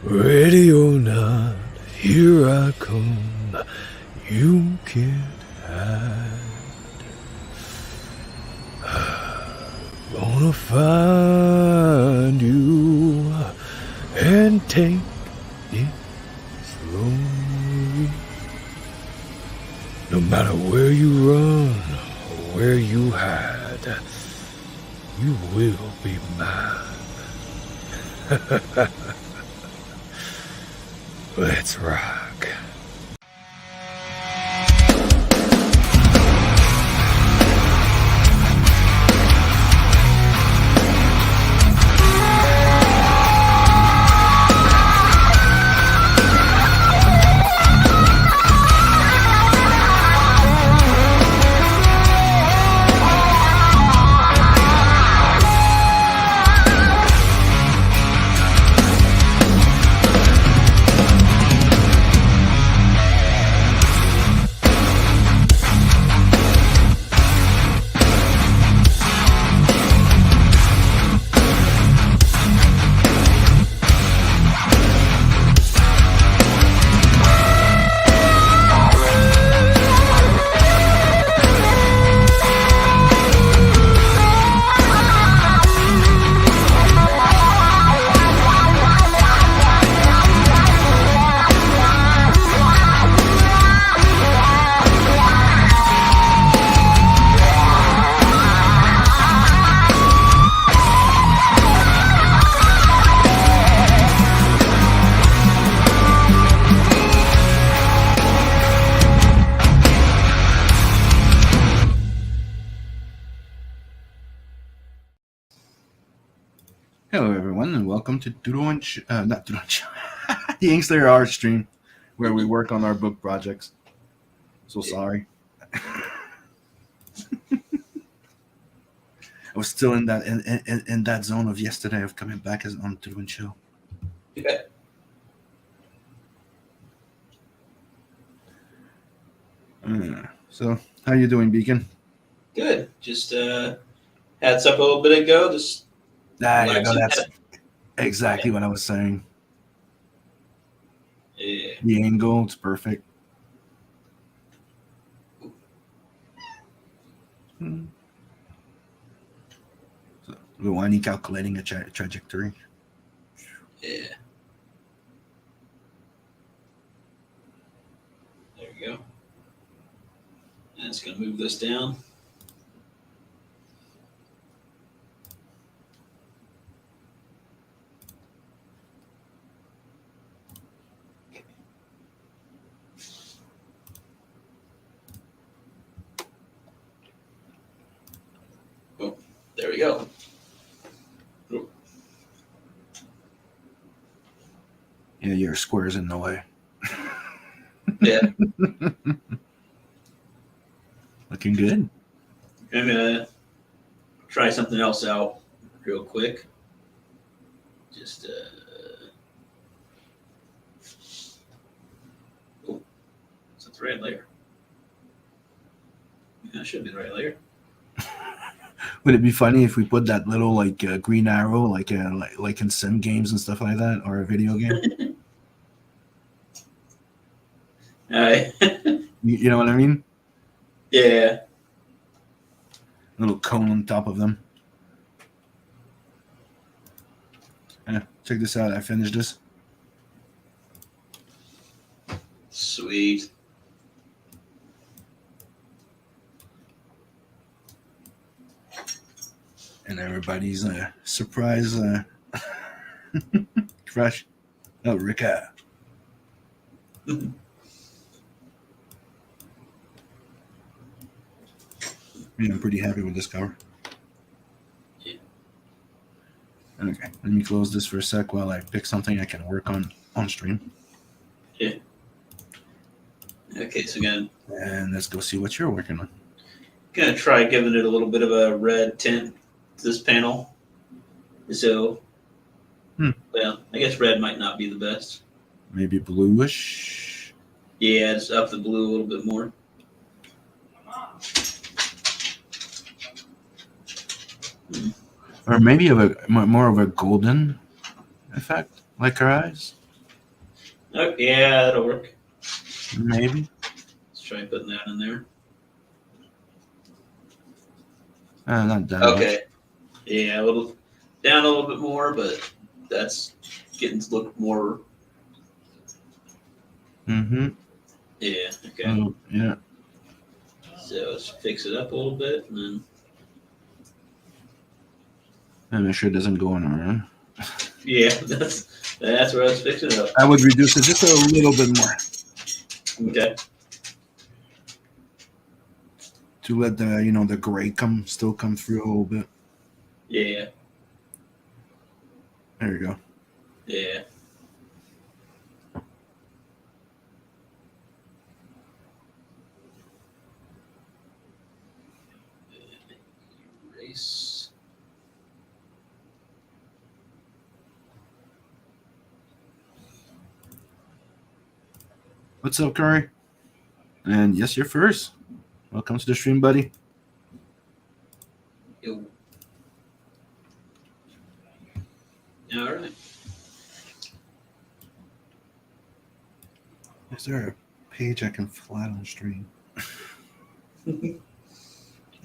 Ready or not, here I come. You can't hide. Gonna find you and take it slowly. No matter where you run or where you hide, you will be mine. Let's rock. Hello, everyone, and welcome to the Inkslayer Art stream, where we work on our book projects. So sorry. I was still in that zone of yesterday of coming back on the Druin show. Yeah. So, how you doing, Beacon? Good. Just had supper a little bit ago. Just I know that's exactly what I was saying. yeah. The angle, it's perfect. So, we want to calculating a trajectory. Yeah. There we go. And it's gonna move this down. Oh, there we go. Oh. Yeah, your square's in the way. Yeah. Looking good. I'm gonna try something else out real quick. Just oh, is that the right layer? Yeah, that should be the right layer. Would it be funny if we put that little green arrow like in sim games and stuff like that, or a video game? You know what I mean? Yeah. Little cone on top of them. Yeah, check this out. I finished this. Sweet. And everybody's surprise crush. Oh, Rika. Yeah, I'm pretty happy with this cover. Yeah. Okay, let me close this for a sec while I pick something I can work on stream. Yeah. Okay, so again, And let's go see what you're working on. gonna try giving it a little bit of a red tint to this panel. So, well, I guess red might not be the best. Maybe bluish. Yeah, just up the blue a little bit more. Or maybe more of a golden effect, like her eyes. Oh, yeah, that'll work. Maybe. Let's try putting that in there. Not that Okay. much. Yeah, a little down a little bit more, but that's getting to look more. Mm-hmm. Yeah. Okay. Oh, yeah. So let's fix it up a little bit, and then. And make sure it doesn't go on. Yeah, that's where I was fixing it up. I would reduce it just a little bit more Okay. to let the gray still come through a little bit. Yeah. There you go. Yeah. Erase. What's up, Curry? And yes, you're first. Welcome to the stream, buddy. Yo. All right. Is there a page I can flat on stream? I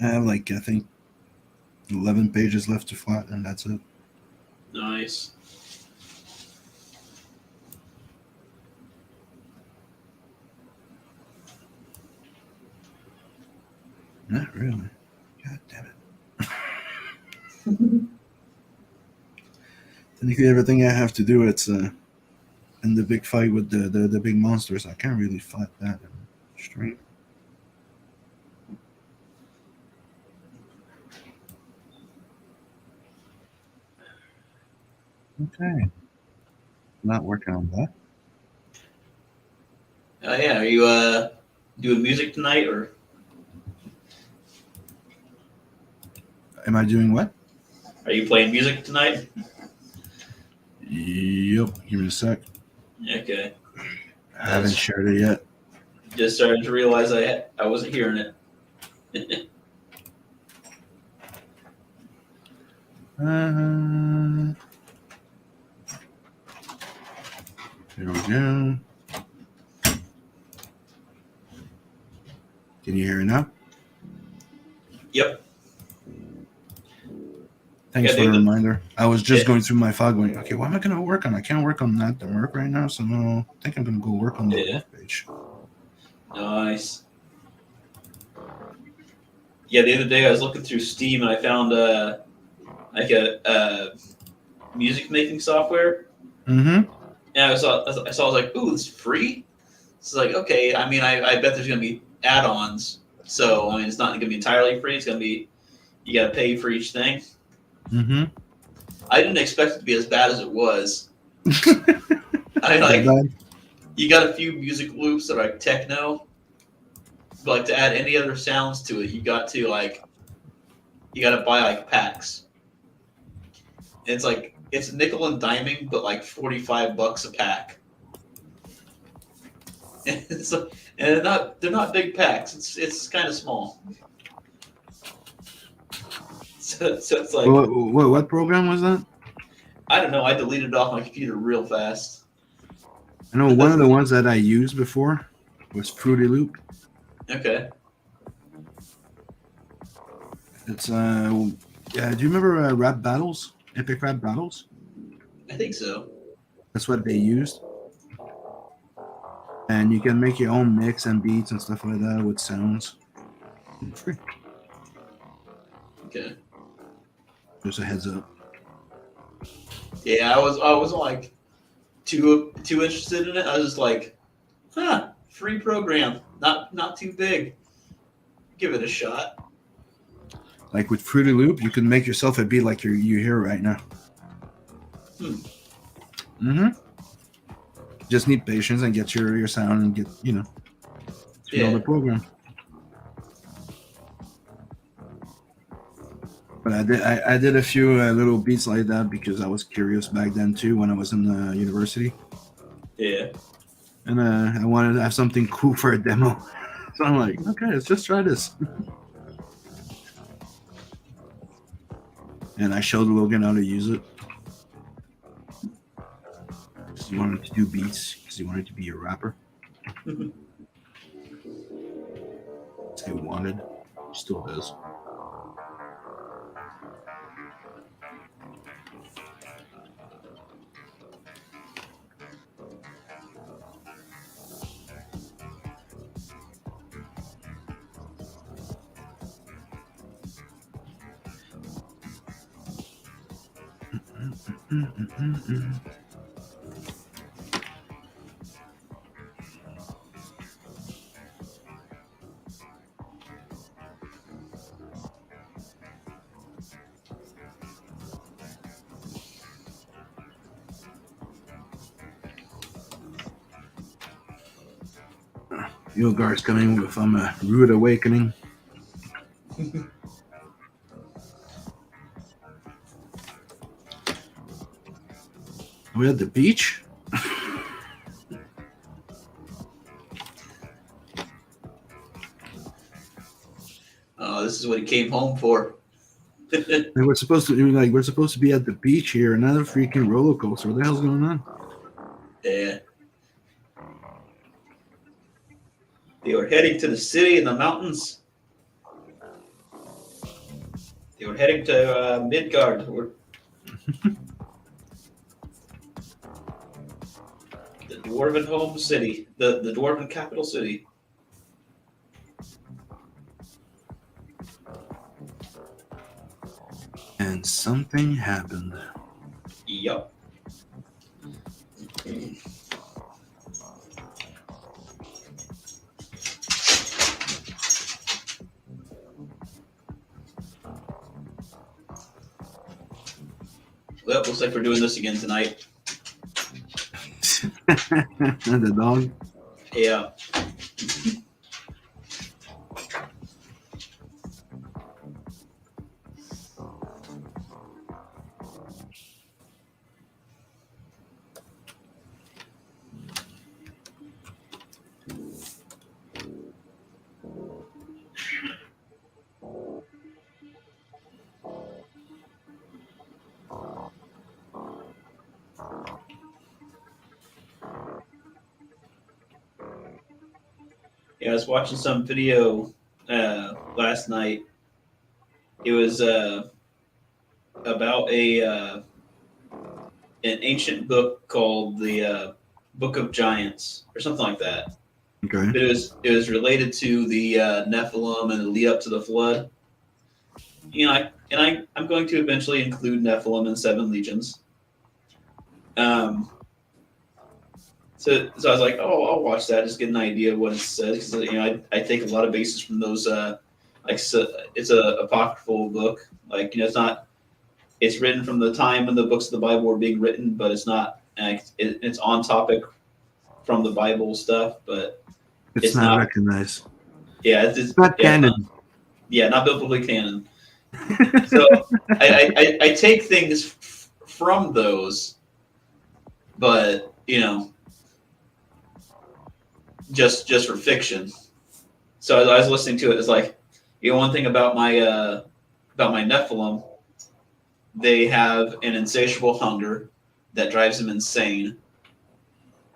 have I think 11 pages left to flat, and that's it. Nice. Not really. God damn it. Technically, everything I have to do, it's in the big fight with the big monsters. I can't really fight that in stream. Okay. Not working on that. Oh yeah. Are you doing music tonight, or Am I doing what? are you playing music tonight? Yep. Give me a sec. Okay. I haven't shared it yet. Just started to realize I wasn't hearing it. Here we go. Can you hear it now? Yep. Thanks Yeah, for the dude. reminder. I was just going through my file going, okay, what am I going to work on? I can't work on that to work right now, so no, I think I'm going to go work on the Yeah. page. Nice. Yeah, the other day I was looking through Steam and I found like a music making software. Mm-hmm. And I was like, ooh, it's free. It's like, okay. I mean, I bet there's gonna be add-ons. So I mean, it's not gonna be entirely free. It's gonna be you gotta pay for each thing. Mm-hmm. I didn't expect it to be as bad as it was. I like you got a few music loops that are like techno. But like to add any other sounds to it, you got to buy like packs. And it's nickel and diming, but like $45 a pack. And they're not big packs. It's kind of small. So it's like what program was that? I don't know. I deleted it off my computer real fast. I know one of the ones that I used before was Fruity Loop. Okay. It's yeah. Do you remember Rap Battles? Epic Rap Battles? I think so. That's what they used. And you can make your own mix and beats and stuff like that with sounds. Free. Okay. Just a heads up. Yeah, I wasn't like too interested in it. I was just like, free program, not too big. Give it a shot. Like with Fruity Loop, you can make yourself a beat like you hear right now. Mm-hmm. Just need patience and get your sound and get through the program. But I did a few little beats like that because I was curious back then too when I was in university. Yeah. And I wanted to have something cool for a demo. So I'm like, okay, let's just try this. And I showed Logan how to use it. He wanted to do beats because he wanted to be a rapper. That's what he wanted. He still does. Yilgar's coming with a rude awakening. We at the beach. This is what he came home for. And we're supposed to be at the beach here, another freaking roller coaster. What the hell's going on? Yeah. They were heading to the city in the mountains. They were heading to Midgard. The Dwarven home city. The Dwarven capital city. And something happened. Yup. Well, looks like we're doing this again tonight. The dog? Yeah. Yeah, I was watching some video last night. It was about an ancient book called the Book of Giants or something like that. Okay. But it was related to the Nephilim and the lead up to the flood. You know, I'm going to eventually include Nephilim in Seven Legions. So I was like, oh, I'll watch that, just get an idea of what it says, because I take a lot of basis from those. It's a apocryphal book. Like, it's written from the time when the books of the Bible were being written, but it's not. It's on topic from the Bible stuff, but it's not recognized. Yeah, it's not canon. Not biblically canon. So I take things from those, but just for fiction. So as I was listening to it, it's like, one thing about my Nephilim, they have an insatiable hunger that drives them insane,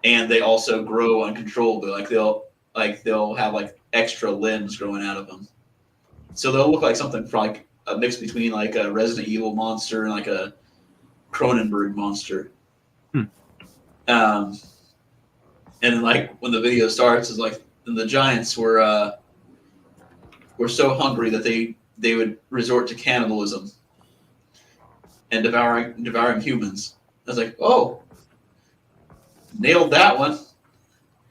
and they also grow uncontrollably. They'll have extra limbs growing out of them, so they'll look like something like a mix between like a Resident Evil monster and like a Cronenberg monster. And then, when the video starts, is the giants were so hungry that they would resort to cannibalism and devouring humans. I was like, oh, nailed that one.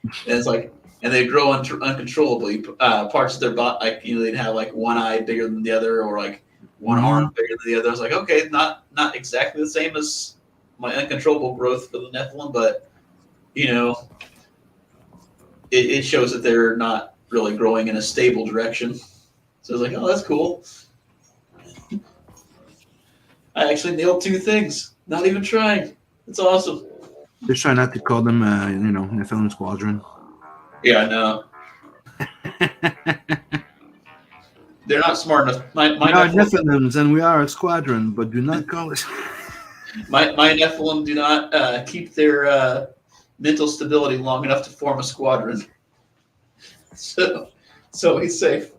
And it's and they grow uncontrollably. Parts of their body, they'd have one eye bigger than the other, or one arm bigger than the other. I was like, okay, not exactly the same as my uncontrollable growth for the Nephilim, but it shows that they're not really growing in a stable direction. So I was like, oh, that's cool. I actually nailed two things. Not even trying. It's awesome. Just try not to call them, Nephilim Squadron. Yeah, I know. They're not smart enough. We are Nephilims and we are a squadron, but do not call us. My Nephilim do not keep their mental stability long enough to form a squadron. So he's safe.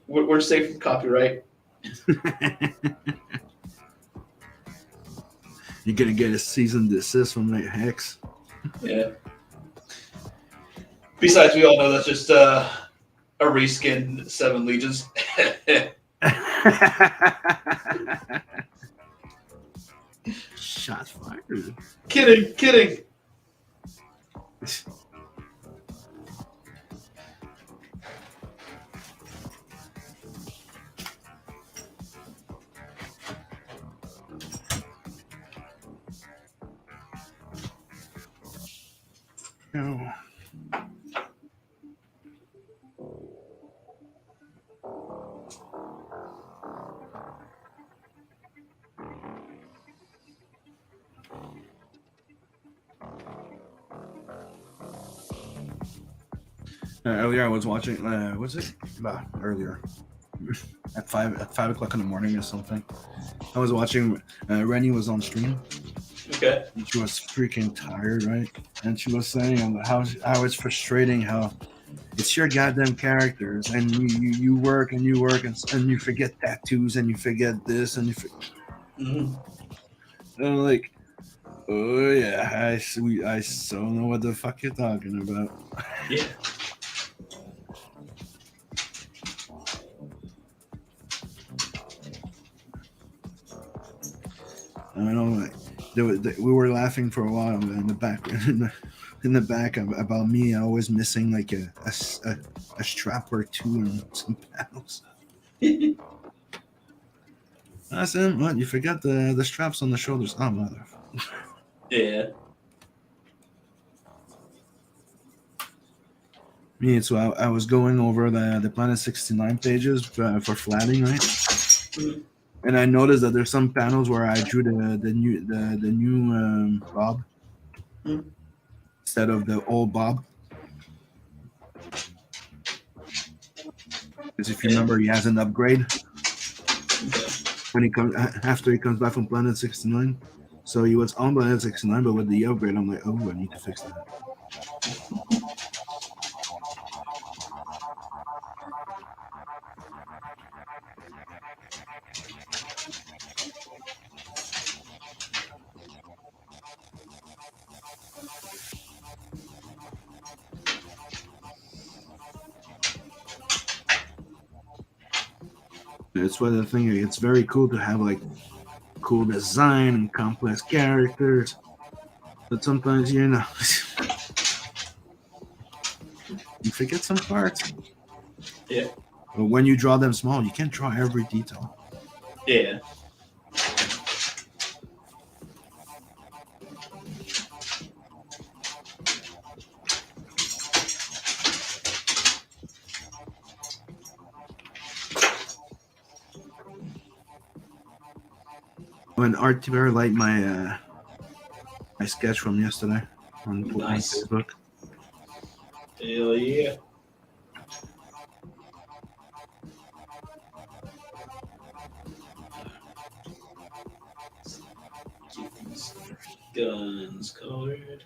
We're safe from copyright. You're gonna get a cease and desist from that Hex. Yeah. Besides, we all know that's just a reskin Seven Legions. Shots fired. Kidding. No. Earlier, I was watching. What's it? Earlier, at 5 o'clock in the morning or something. I was watching. Rennie was on stream. Okay. And she was freaking tired, right? And she was saying how it's frustrating how it's your goddamn characters, and you work and you work and you forget tattoos and you forget this and you. Mm-hmm. And I'm like, oh yeah, I so know what the fuck you're talking about. Yeah. I know, like, we were laughing for a while in the back, in the back about me always missing like a strap or two and some panels. I said, "What? You forgot the straps on the shoulders?" Oh, mother. Yeah. Me, so I was going over the Planet 69 pages for flatting, right? Mm-hmm. And I noticed that there's some panels where I drew the new Bob instead of the old Bob. Because if you remember, he has an upgrade when he comes after he comes back from Planet 69. So he was on Planet 69, but with the upgrade, I'm like, oh, I need to fix that. It's what the thing. It's very cool to have like cool design and complex characters, but sometimes you forget some parts. Yeah. But when you draw them small, you can't draw every detail. Yeah. When Art Tiber liked my sketch from yesterday on Facebook. Hell yeah. Get these guns colored.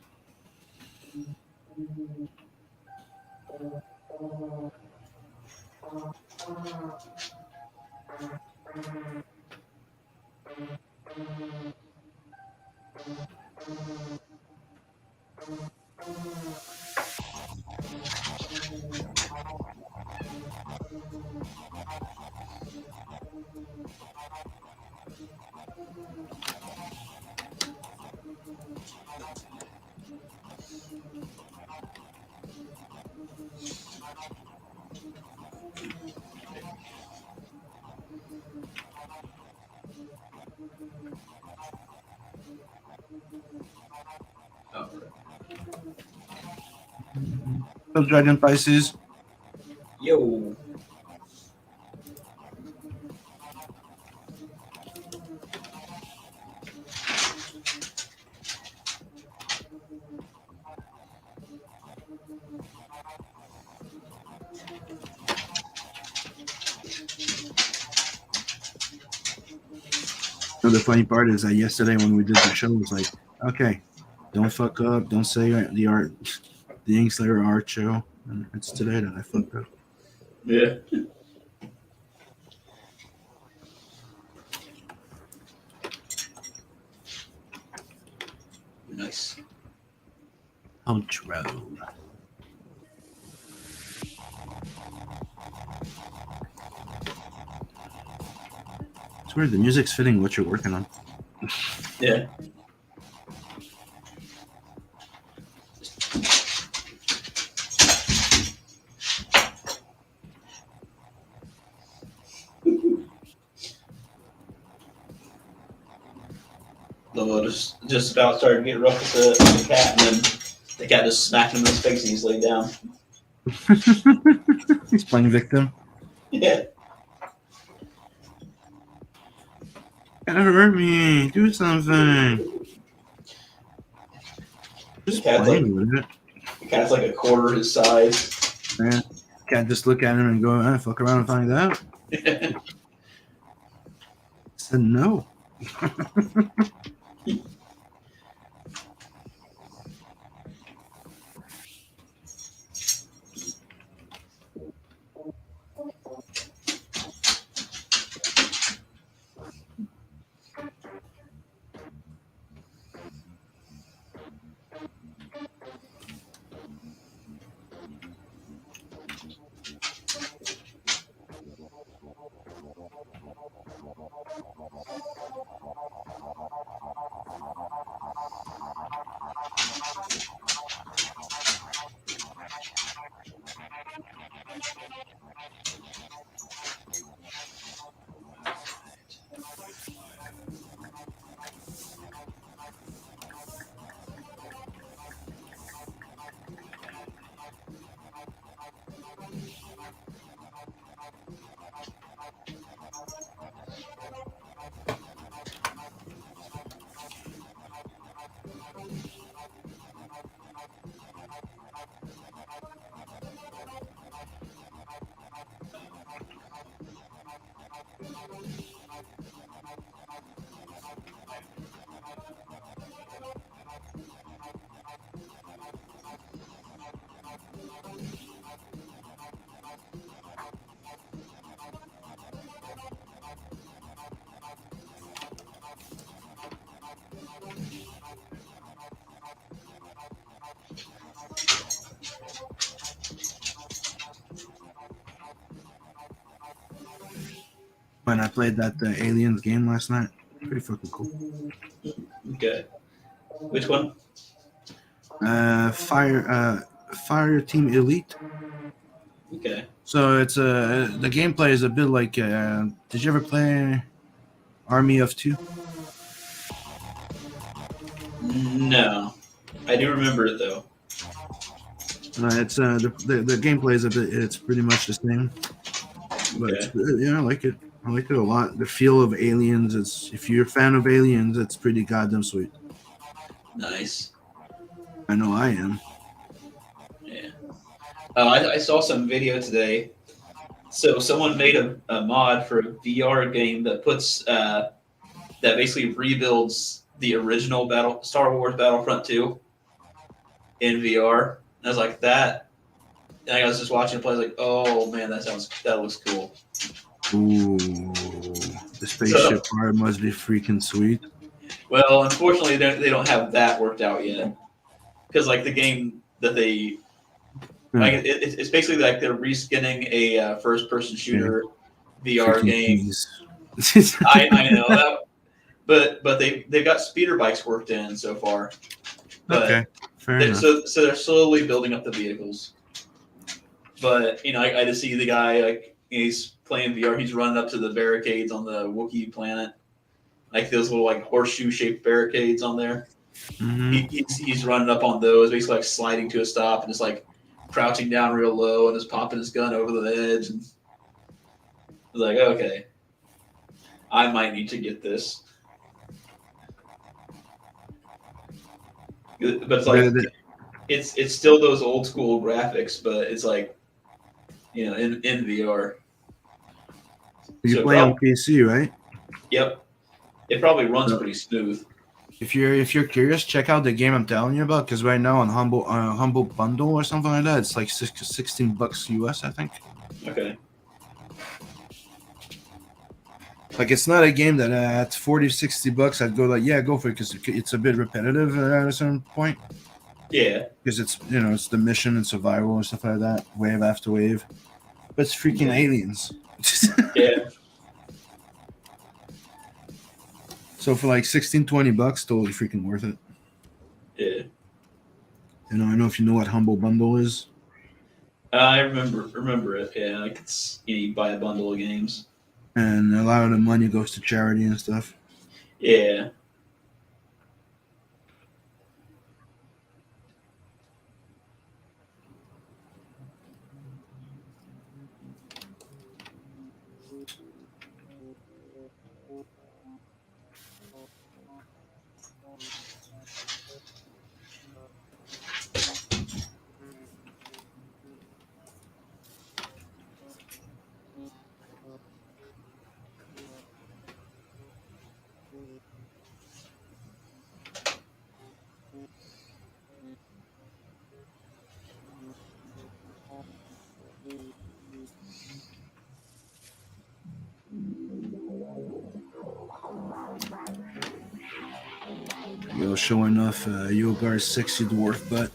So Dragon Pisces. Yo. the funny part is that yesterday when we did the show, it was like, okay, don't fuck up, don't say the Inkslayer art show. And it's today that I fucked up. Yeah. Nice. Outro. It's weird. The music's fitting what you're working on. Yeah. Lobo just about started to get rough with the cat, and then the cat just smacked him in his face, and he's laid down. He's playing victim. Yeah. That hurt me. Do something. Just playing with it. The cat's like a quarter his size. Man, can't just look at him and go, fuck around and find out. I said no. When I played that Aliens game last night, pretty fucking cool. Okay. Which one? Fire Team Elite. Okay. So it's the gameplay is a bit like. Did you ever play Army of Two? No, I do remember it though. It's the gameplay is a bit. It's pretty much the same. But Okay. yeah, I like it. I like it a lot. The feel of Aliens. If you're a fan of Aliens, it's pretty goddamn sweet. Nice. I know I am. Yeah. I saw some video today. So someone made a mod for a VR game that puts that basically rebuilds the original Star Wars Battlefront 2 in VR. And I was like that. And I was just watching it play. I was like, oh man, that looks cool. Ooh, the spaceship part must be freaking sweet. Well, unfortunately, they don't have that worked out yet. Because like the game that they like, it's basically like they're reskinning a first-person shooter VR freaking game. Keys. I know that, but they've got speeder bikes worked in so far. But Okay, fair enough. So they're slowly building up the vehicles. But I just see the guy like he's playing VR. He's running up to the barricades on the Wookiee planet, like those little like horseshoe-shaped barricades on there. Mm-hmm. He's running up on those, basically like sliding to a stop and just like crouching down real low and just popping his gun over the edge. And I was like, okay, I might need to get this. But it's like it's still those old school graphics, but it's like in VR. You play on PC, right? Yep. It probably runs pretty smooth. If you're curious, check out the game I'm telling you about. Because right now on Humble Bundle or something like that, it's like $16 US, I think. Okay. Like it's not a game that at $40-$60 I'd go like, yeah, go for it, because it's a bit repetitive at a certain point. Yeah. Because it's it's the mission and survival and stuff like that, wave after wave. But it's freaking aliens. Yeah. So for like $16-$20, totally freaking worth it. Yeah. I don't know if you know what Humble Bundle is. I remember it. Yeah, like it's you buy a bundle of games. And a lot of the money goes to charity and stuff. Yeah. You're showing off Yogar's sexy dwarf butt.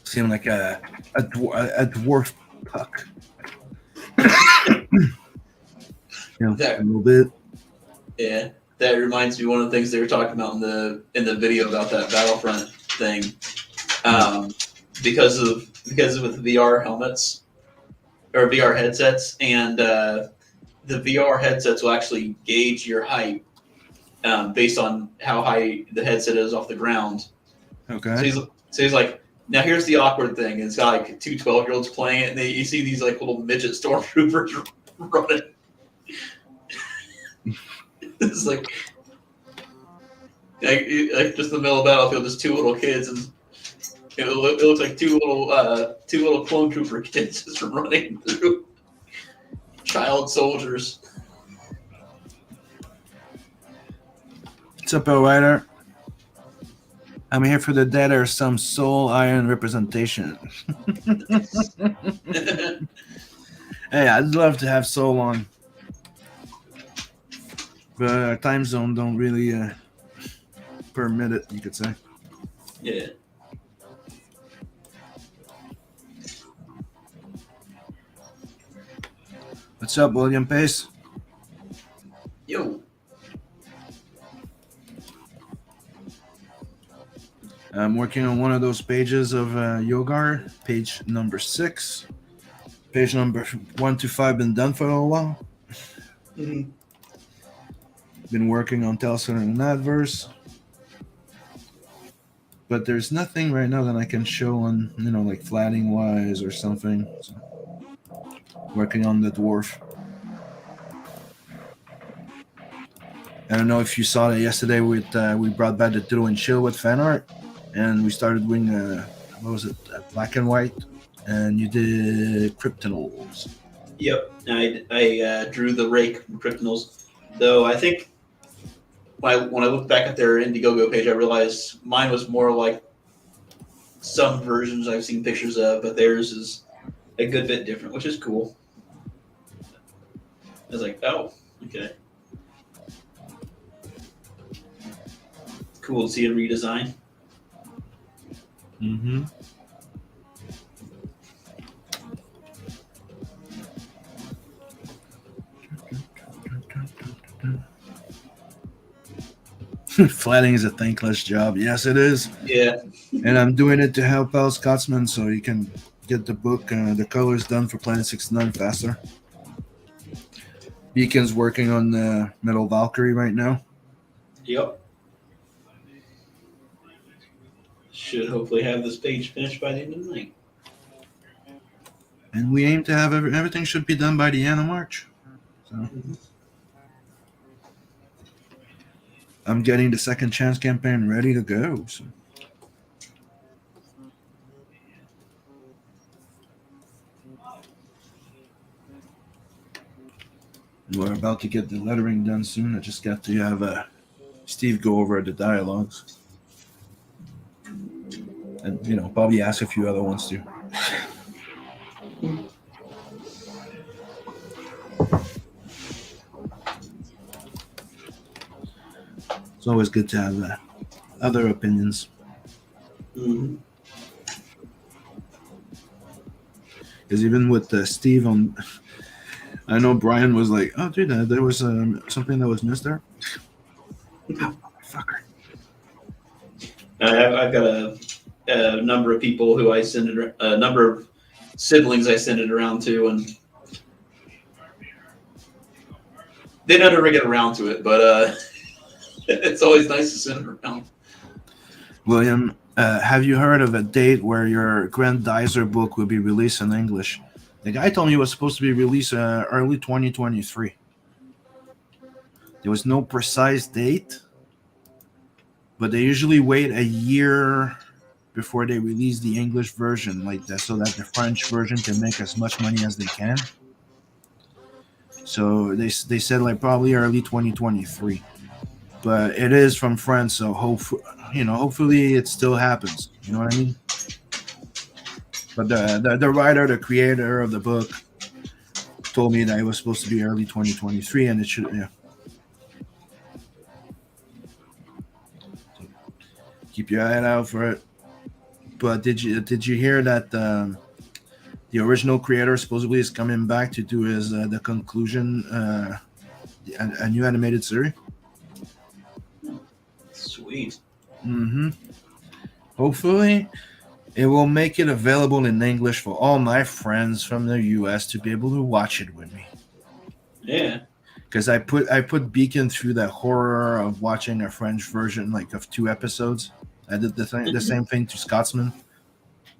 Seem like a dwarf puck. That- a little bit. Yeah. That reminds me of one of the things they were talking about in the video about that Battlefront thing. Because of with VR helmets or VR headsets, and the VR headsets will actually gauge your height based on how high the headset is off the ground. Okay. So he's like, now here's the awkward thing. It's got like two 12-year-olds playing it, and you see these like little midget stormtroopers running. It's like just in the middle of the battlefield, there's two little kids, and it looks like two little clone trooper kids just running through child soldiers. What's up, Ryder? I'm here for the dead or some soul iron representation. Hey, I'd love to have soul on, but our time zone don't really permit it, you could say. Yeah. What's up, William Pace? Yo. I'm working on one of those pages of Yogar, page number 6. Page number 1 to 5 been done for a little while. Mm-hmm. Been working on Telstar and Adverse. But there's nothing right now that I can show on, like flatting wise or something. So, working on the dwarf. I don't know if you saw that yesterday with we brought back the Doodle and Chill with fan art, and we started doing what was it, black and white, and you did Kryptonals. Yep. I drew the rake from Kryptonals, though I think when I looked back at their Indiegogo page, I realized mine was more like some versions I've seen pictures of, but theirs is a good bit different, which is cool. I was like, oh, okay. Cool to see a redesign. Mm-hmm. Flatting is a thankless job. Yes, it is. Yeah. And I'm doing it to help out Scotsman so he can get the book, the colors done for Planet 69 faster. Beacon's working on the Metal Valkyrie right now. Yep. Should hopefully have this page finished by the end of the night. And we aim to have everything should be done by the end of March. So I'm getting the Second Chance campaign ready to go. So We're about to get the lettering done soon. I just got to have Steve go over the dialogues. And, probably ask a few other ones too. It's always good to have other opinions. Mm-hmm. Because even with Steve on, I know Brian was like, "Oh, dude, there was something that was missed there." Oh, motherfucker. I've got a number of people who I send it, a number of siblings I send it around to, and they never get around to it, but it's always nice to send it around. William, have you heard of a date where your Grandizer book will be released in English? The guy told me it was supposed to be released early 2023. There was no precise date, but they usually wait a year before they release the English version, like that, so that the French version can make as much money as they can. So they said like probably early 2023, but it is from France, so hopefully it still happens. You know what I mean? But the writer, the creator of the book, told me that it was supposed to be early 2023, and it should. Yeah. Keep your eye out for it. But did you hear that the original creator supposedly is coming back to do his the conclusion, a new animated series? Sweet. Mm-hmm. Hopefully, it will make it available in English for all my friends from the U.S. to be able to watch it with me. Yeah. Because I put Beacon through the horror of watching a French version, like of 2 episodes. I did the same thing to Scotsman.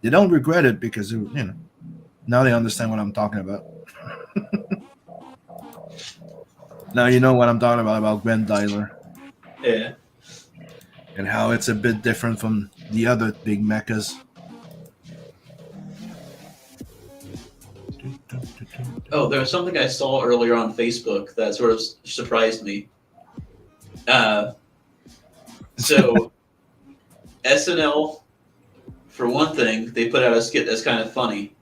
They don't regret it because now they understand what I'm talking about. Now you know what I'm talking about Grandizer. Yeah. And how it's a bit different from the other big mechas. Oh, there was something I saw earlier on Facebook that sort of surprised me. So SNL, for one thing, they put out a skit that's kind of funny,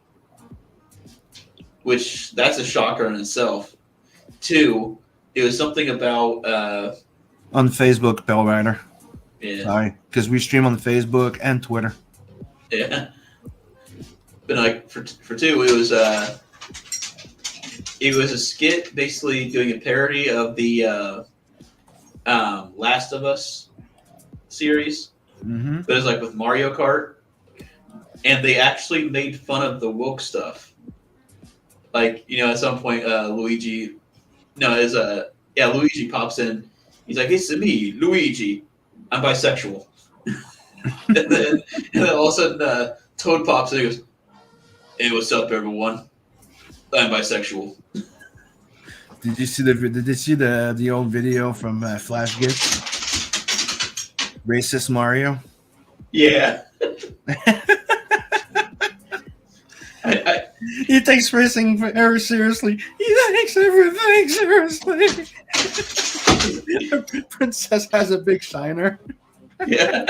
which that's a shocker in itself. 2, it was something about on Facebook, Bell Rider. Yeah. Sorry, because we stream on Facebook and Twitter. Yeah. But like for 2, it was a skit basically doing a parody of the Last of Us series, Mm-hmm. but it's like with Mario Kart, and they actually made fun of the woke stuff. Like at some point, Luigi pops in. He's like, "It's me, Luigi. I'm bisexual." and then all of a sudden, Toad pops in and goes, "Hey, what's up, everyone? I'm bisexual." Did you see the old video from Flash Gifts? Racist Mario. Yeah. He takes racing very seriously. He takes everything seriously. The princess has a big shiner. Yeah.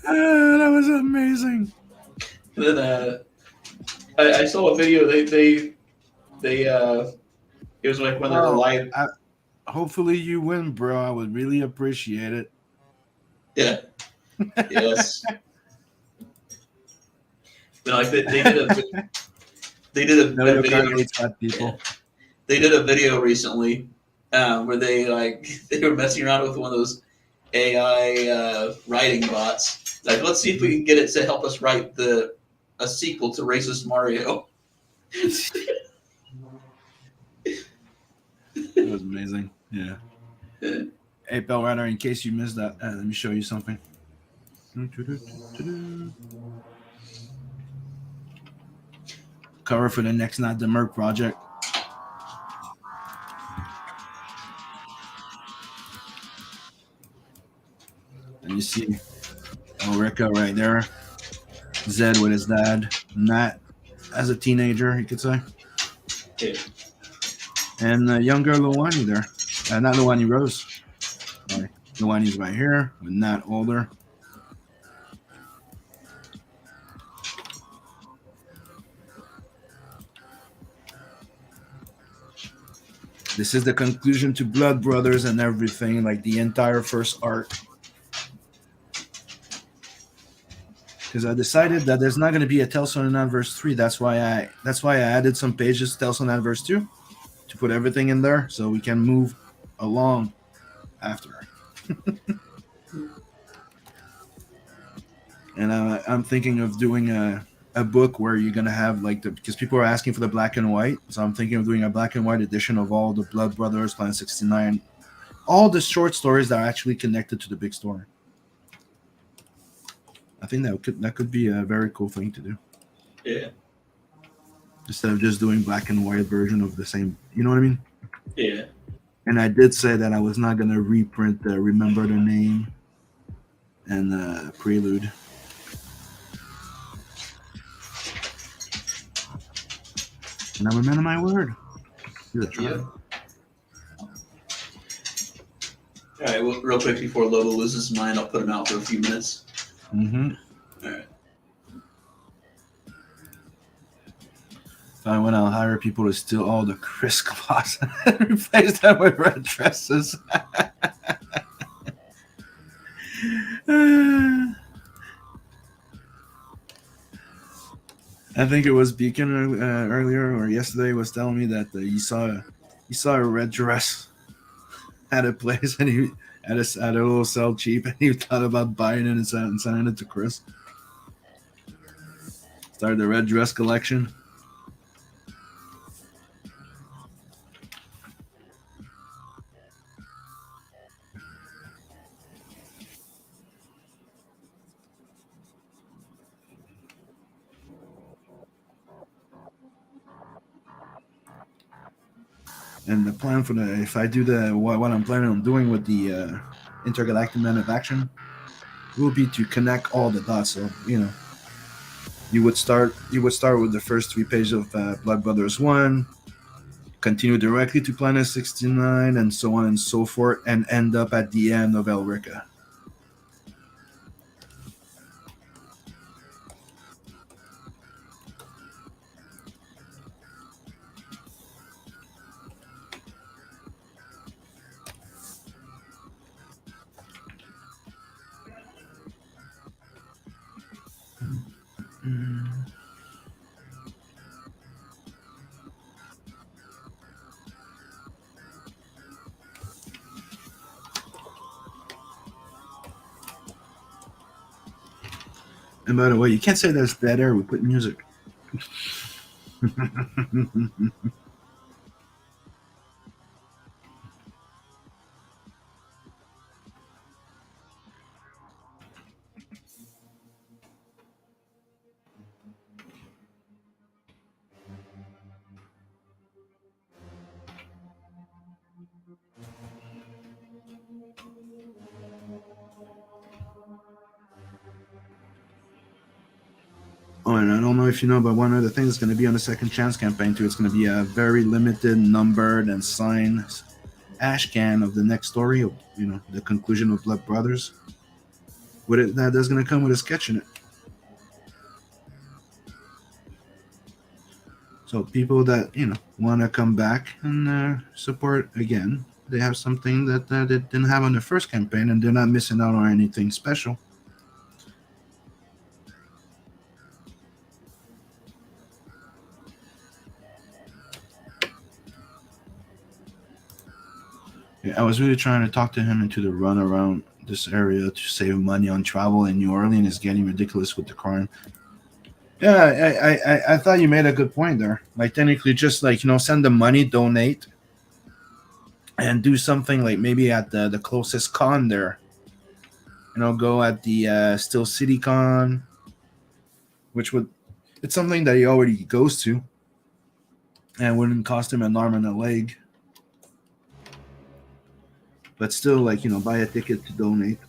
That was amazing. Then I saw a video. They it was like when they were live. Hopefully you win, bro. I would really appreciate it. Yeah. Yes. But like they did a video. People. Yeah. They did a video recently where they were messing around with one of those AI writing bots. Like, let's see if we can get it to help us write a sequel to Racist Mario. That was amazing. Yeah. Hey, Bell Rider, in case you missed that, let me show you something. Cover for the next Not the Merc project. And you see Ulrika right there. Zed with his dad. Matt as a teenager, you could say. Okay. And younger Luwani there. Not Luwani Rose. Sorry. Luwani's right here, but not older. This is the conclusion to Blood Brothers and everything, like the entire first arc. Because I decided that there's not going to be a Tales from the Nightverse 3. That's why I added some pages to Tales from the Nightverse 2 to put everything in there so we can move along after. And I'm thinking of doing a book where you're going to have like because people are asking for the black and white. So I'm thinking of doing a black and white edition of all the Blood Brothers, Planet 69, all the short stories that are actually connected to the big story. I think that could be a very cool thing to do. Yeah. Instead of just doing black and white version of the same, you know what I mean? Yeah. And I did say that I was not going to reprint the Remember the Name and Prelude. And I'm a man of my word. Yeah. All right, well, real quick before Lobo loses his mind, I'll put him out for a few minutes. Mm-hmm. All right. So when I'll hire people to steal all the Chris cloths and replace them with red dresses. I think it was Beacon earlier or yesterday was telling me that he saw a red dress at a place and he at a little sell cheap and he thought about buying it and sending it to Chris. Started the red dress collection. And the plan for if I do what I'm planning on doing with the Intergalactic Man of Action will be to connect all the dots. So you would start with the first 3 pages of Blood Brothers 1, continue directly to Planet 69, and so on and so forth, and end up at the end of Elrica. And by the way, you can't say there's dead air. We put music. Oh, and I don't know if you know, but one of the things is going to be on the Second Chance campaign too. It's going to be a very limited, numbered, and signed ash can of the next story. Of, the conclusion of Blood Brothers. With it, that's going to come with a sketch in it. So people that want to come back and support again, they have something that they didn't have on the first campaign, and they're not missing out on anything special. I was really trying to talk to him into the run around this area to save money on travel, and New Orleans is getting ridiculous with the crime. Yeah, I thought you made a good point there. Like technically, just send the money, donate, and do something like maybe at the closest con there. Go at the Still City Con, which it's something that he already goes to, and wouldn't cost him an arm and a leg. But still, buy a ticket to donate.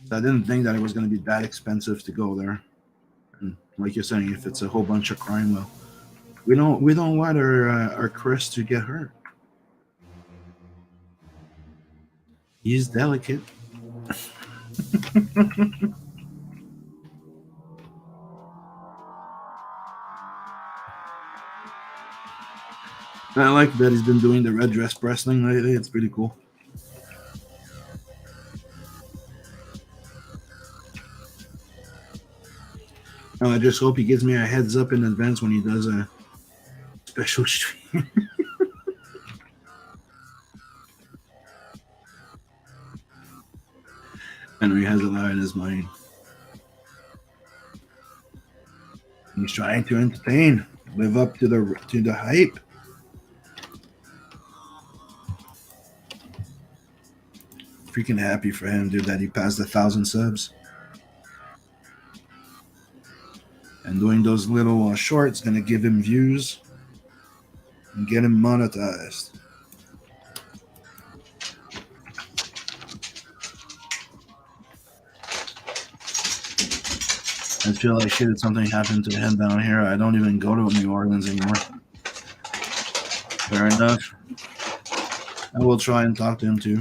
So I didn't think that it was going to be that expensive to go there. And like you're saying, if it's a whole bunch of crime, well, We don't want our Chris to get hurt. He's delicate. I like that he's been doing the red dress wrestling lately. It's pretty cool. Oh, I just hope he gives me a heads up in advance when he does a special stream. I know he has a lot in his mind. He's trying to entertain, live up to the hype. Freaking happy for him, dude, that he passed 1,000 subs. And doing those little shorts gonna give him views and get him monetized. I feel like shit. Something happened to him down here. I don't even go to New Orleans anymore. Fair enough. I will try and talk to him too.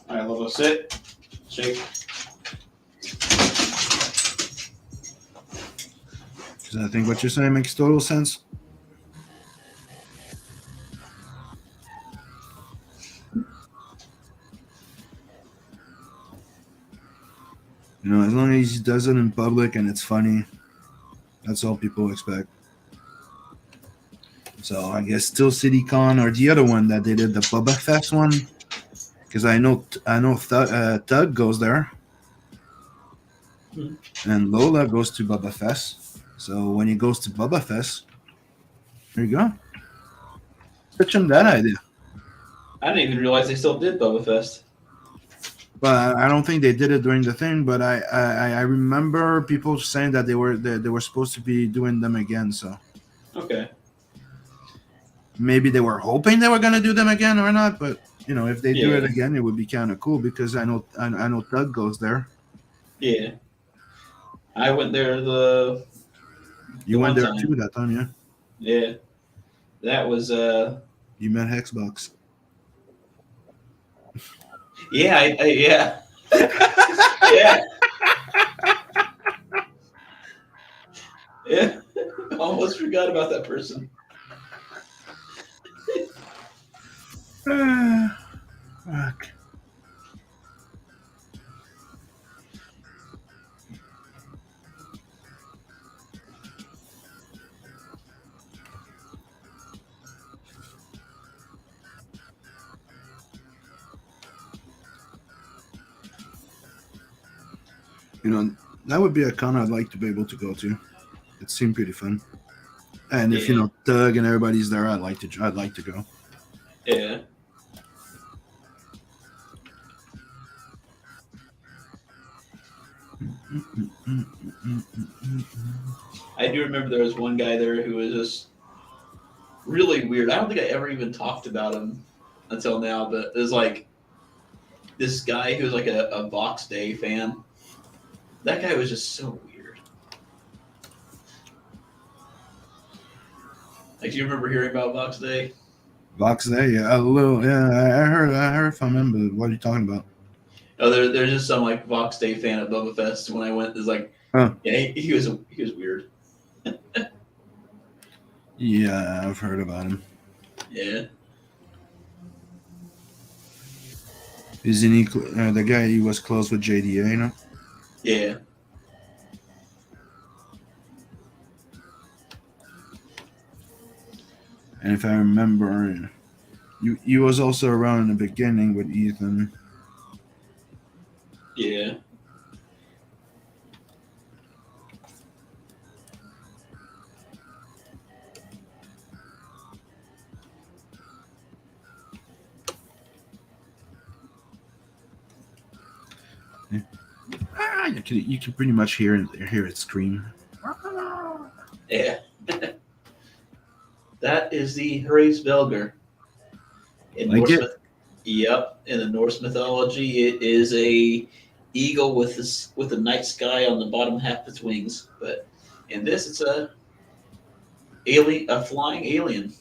All right, Lobo, sit, shake. Because I think what you're saying makes total sense. You know, as long as he does it in public and it's funny, that's all people expect. So I guess still CityCon or the other one that they did, the Bubba Fest one, because I know Tug goes there, and Lola goes to Bubba Fest. So when he goes to Bubba Fest, there you go. Pitch him that idea. I didn't even realize they still did Boba Fest. But I don't think they did it during the thing. But I remember people saying that they were supposed to be doing them again. So okay, maybe they were hoping they were gonna do them again or not. But you know, if they do it again, it would be kind of cool because I know Doug goes there. Yeah, I went there You went there too that time, yeah. Yeah, that was You met Hexbox. Yeah, yeah. Yeah. Yeah. Almost forgot about that person. Fuck. You know, that would be a con I'd like to be able to go to. It seemed pretty fun. And if you know Doug and everybody's there, I'd like to go. Yeah. I do remember there was one guy there who was just really weird. I don't think I ever even talked about him until now, but there's like this guy who was like a Vox Day fan. That guy was just so weird. Like, do you remember hearing about Vox Day? Vox Day, yeah, a little, yeah. I heard from him, but what are you talking about? Oh, there's just some like Vox Day fan at Boba Fest. When I went, there's like, yeah, he was weird. Yeah, I've heard about him. Yeah. Isn't he the guy? He was close with JDA, you know? Yeah. And if I remember, you was also around in the beginning with Ethan. Yeah. You can pretty much hear it scream. Yeah. That is the Herres Velger. In Yep. In the Norse mythology, it is a eagle with a night sky on the bottom half of its wings. But in this, it's a flying alien.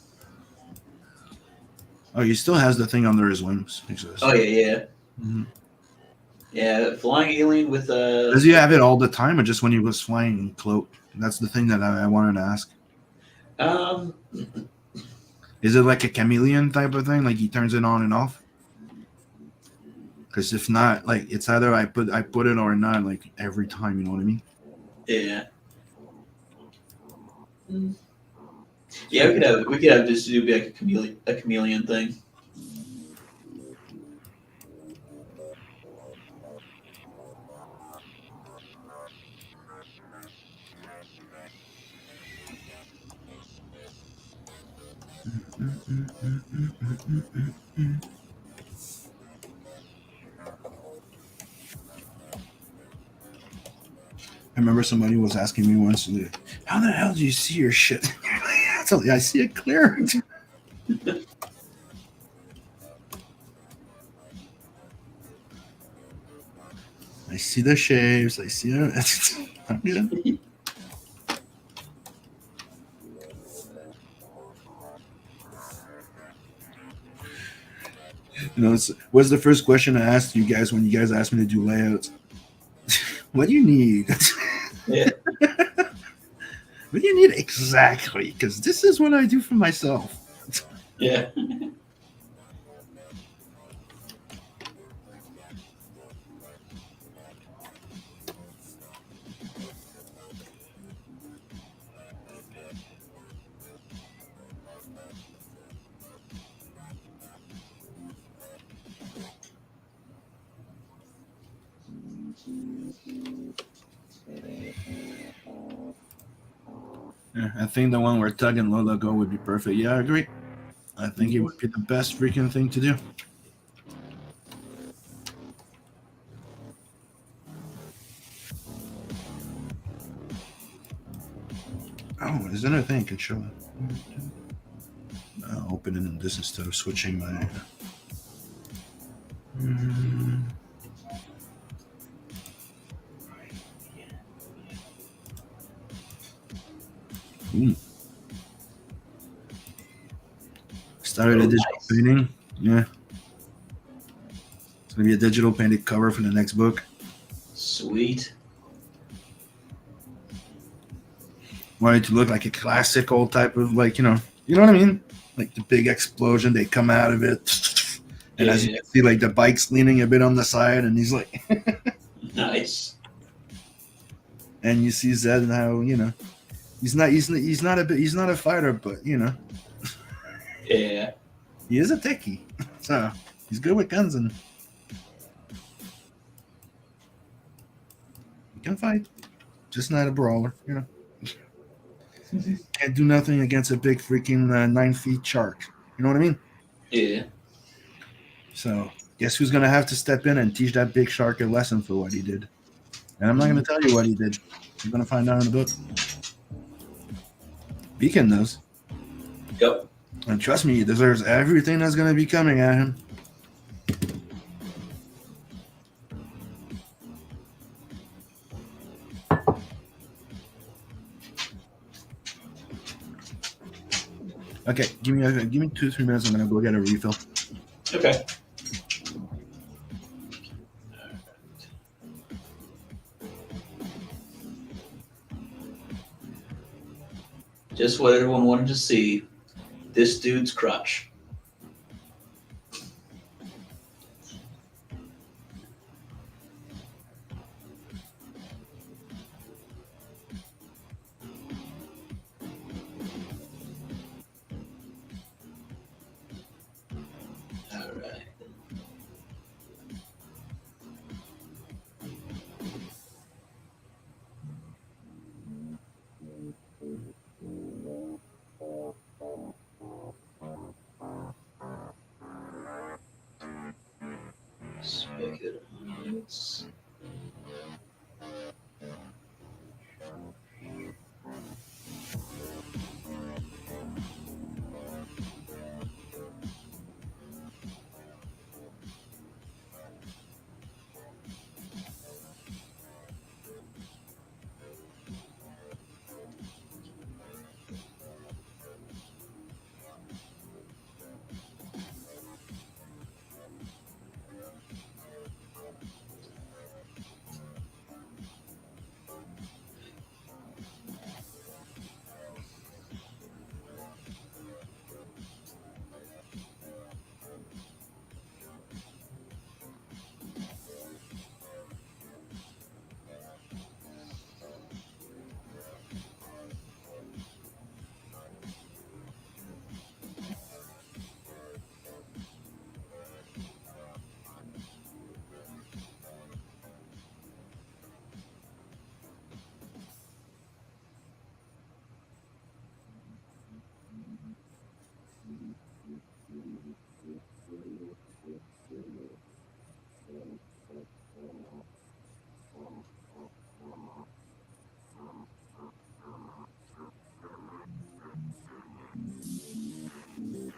Oh, he still has the thing under his wings. Oh yeah. Mm-hmm. Yeah, flying alien with a. Does he have it all the time, or just when he was flying cloak? That's the thing that I wanted to ask. Um, Is it like a chameleon type of thing? Like he turns it on and off? Because if not, like it's either I put it or not, like every time. You know what I mean? yeah. Yeah, we could have just do like a chameleon thing. I remember somebody was asking me once, "How the hell do you see your shit?" I see it clear. I see the shapes. I see it. I'm good. You know, what's the first question I asked you guys when you guys asked me to do layouts? What do you need? Yeah. What do you need exactly? Because this is what I do for myself. Yeah. Yeah, I think the one where Tug and Lola go would be perfect. Yeah, I agree. I think it would be the best freaking thing to do. Oh, is there anything I can show it? I'll open it in this instead of switching my. Started a digital painting. Yeah. It's going to be a digital painted cover for the next book. Sweet. Wanted to look like a classic old type of, like, you know what I mean? Like the big explosion, they come out of it. And as you can see, like the bike's leaning a bit on the side, and he's like, nice. And you see Zed and how, he's not a fighter, but Yeah. he is a techie. So he's good with guns and he can fight. Just not a brawler, Can't do nothing against a big freaking 9 feet shark. You know what I mean? Yeah. So guess who's gonna have to step in and teach that big shark a lesson for what he did? And I'm not gonna tell you what he did. You're gonna find out in the book. Beacon knows. Yep. And trust me, he deserves everything that's gonna be coming at him. Okay, give me 2-3 minutes. I'm gonna go get a refill. Okay. Just what everyone wanted to see. This dude's crotch. All right. Speculative notes.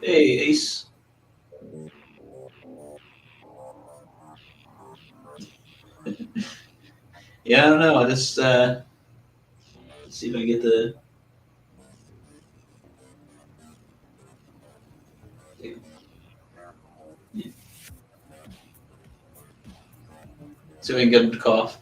Hey, Ace. Yeah, I don't know. I just see if I can get the. See if I can get him to cough.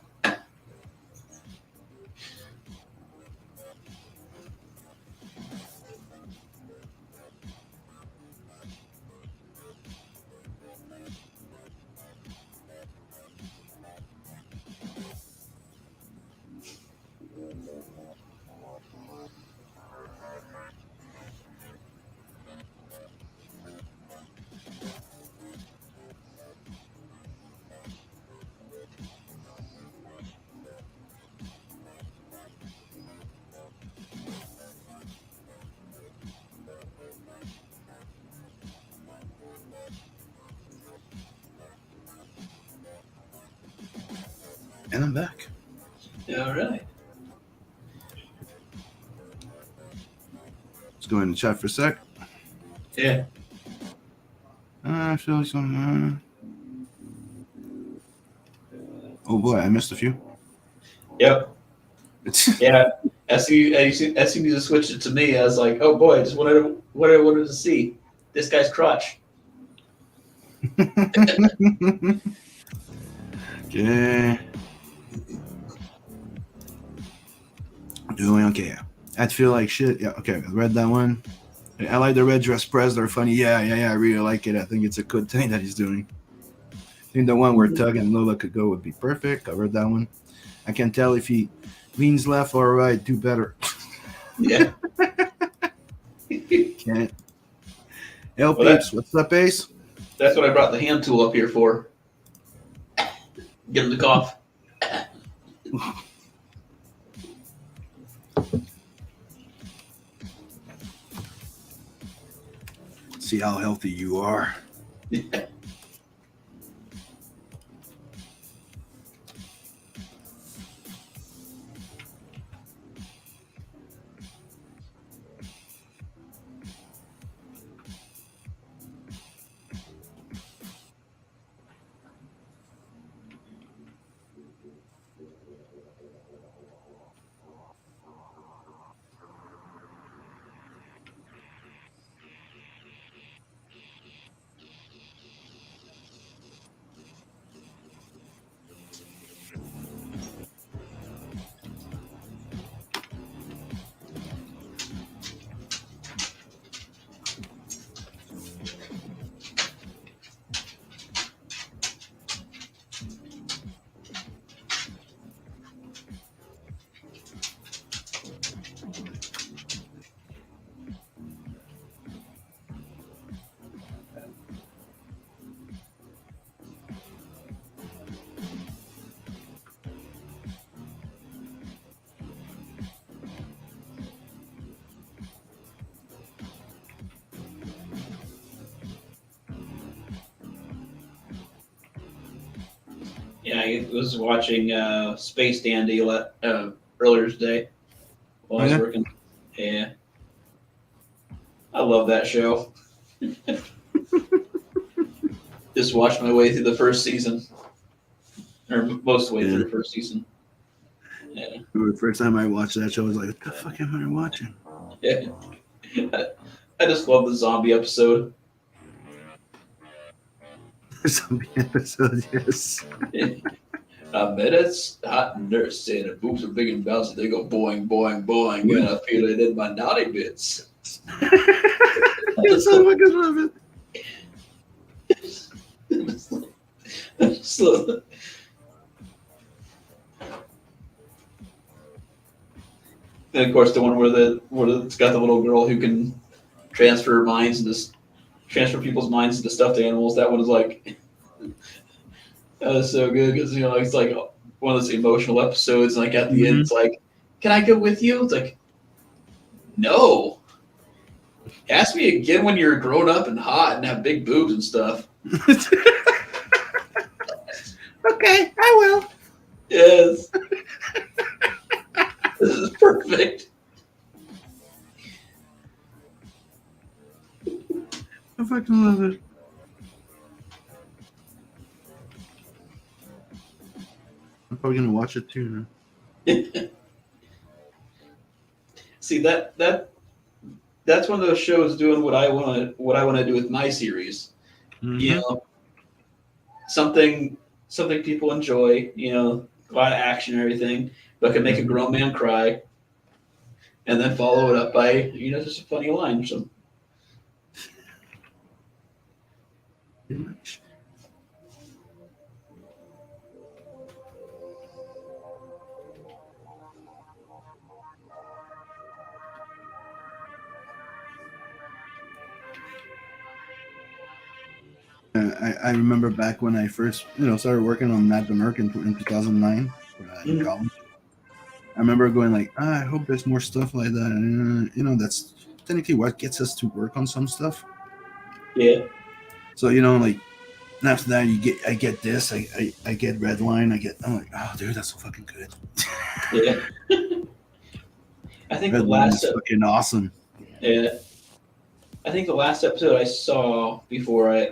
And I'm back. All right. Let's go in the chat for a sec. Yeah. I feel like some. Oh boy, I missed a few. Yep. Yeah. As soon as you switched it to me, I was like, oh boy, I just wanted what I wanted to see. This guy's crotch. Okay. Doing okay. I'd feel like shit. Yeah, okay. I read that one. I like the red dress press. They're funny. Yeah. I really like it. I think it's a good thing that he's doing. I think the one where Tug and Lola could go would be perfect. I read that one. I can tell if he leans left or right, do better. Yeah. Can't. Hey, peeps, what's up, Ace? That's what I brought the hand tool up here for. Get him to cough. See how healthy you are. Yeah. Yeah, I was watching Space Dandy earlier today while I was working. Yeah. I love that show. Just watched my way through the first season. Or most of the way through the first season. Yeah. The first time I watched that show, I was like, what the fuck am I watching? Yeah. I just love the zombie episode. Zombie episode, yes. I met a hot nurse saying her boobs are big and bouncy. They go boing, boing, boing, and I feel it in my naughty bits. I so fucking love it. And of course, the one where it's got the little girl who can transfer people's minds into stuffed animals. That one is like, that was so good because it's like one of those emotional episodes. And like at the end, it's like, "Can I go with you?" It's like, no. Ask me again when you're grown up and hot and have big boobs and stuff. Okay, I will. Yes. This is perfect. fucking love it. I'm probably gonna watch it too now. See that's one of those shows doing what I want to do with my series. Mm-hmm. You know, something people enjoy. You know, a lot of action and everything, but can make a grown man cry, and then follow it up by just a funny line or something. Pretty much. I remember back when I first started working on Mad the Merc in 2009 in college. I remember going like, I hope there's more stuff like that. And, that's technically what gets us to work on some stuff. Yeah. So like after that I get this, I get Redline, I'm like, oh dude, that's so fucking good. Yeah. I think Redline the last is fucking awesome. Yeah. I think the last episode I saw before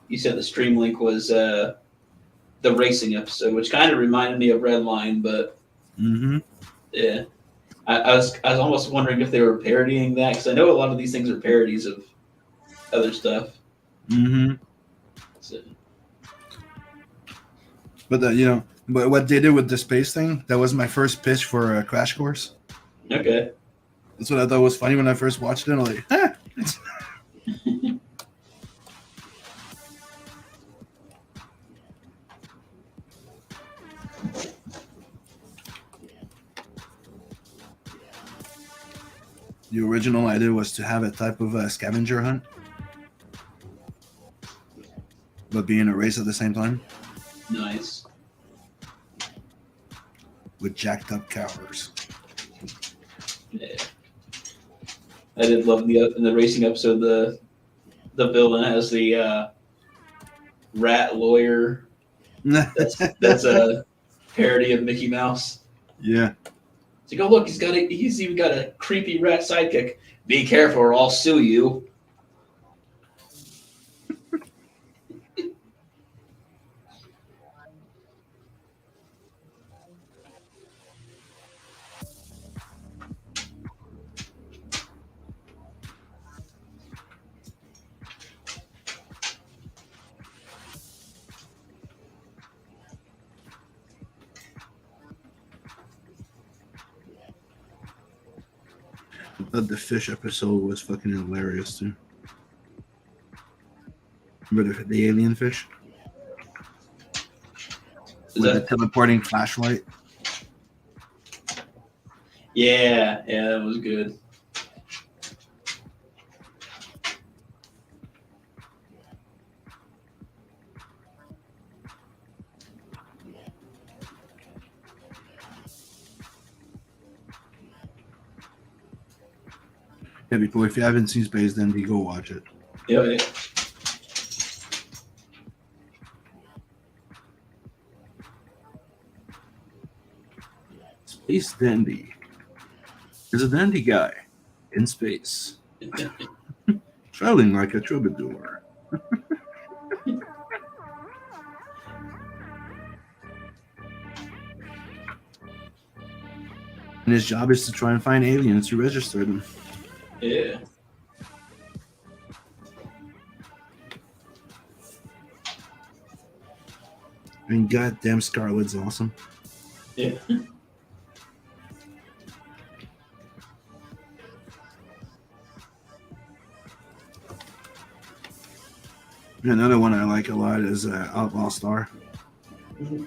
you said the stream link was the racing episode, which kind of reminded me of Redline, but yeah, I was almost wondering if they were parodying that, because I know a lot of these things are parodies of other stuff. So. But but what they did with the space thing, that was my first pitch for a Crash Course. Okay. That's what I thought was funny when I first watched it. I'm like, huh. The original idea was to have a type of a scavenger hunt, but be in a race at the same time. Nice. With jacked up cowers. Yeah. I did love in the racing episode the villain has the rat lawyer. That's a parody of Mickey Mouse. Yeah. It's like, oh look, he's even got a creepy rat sidekick. Be careful or I'll sue you. I thought the fish episode was fucking hilarious too. Remember the alien fish? With the teleporting flashlight? Yeah, that was good. Yeah, people, if you haven't seen Space Dandy, go watch it. Yeah. Space Dandy is a dandy guy in space, traveling like a troubadour. And his job is to try and find aliens to register them. Yeah. I mean, goddamn, Scarlet's awesome. Yeah. Another one I like a lot is Outlaw Star. Mm-hmm.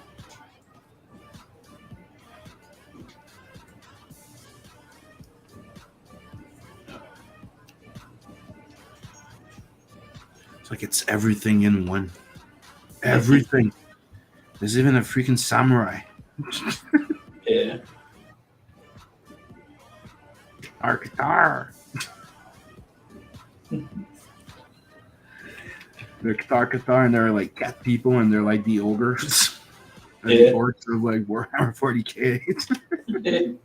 It's like it's everything in one. Everything. There's even a freaking samurai. Yeah. Our guitar. They're guitar, and they're like cat people, and they're like the ogres. And the orcs of like Warhammer 40K.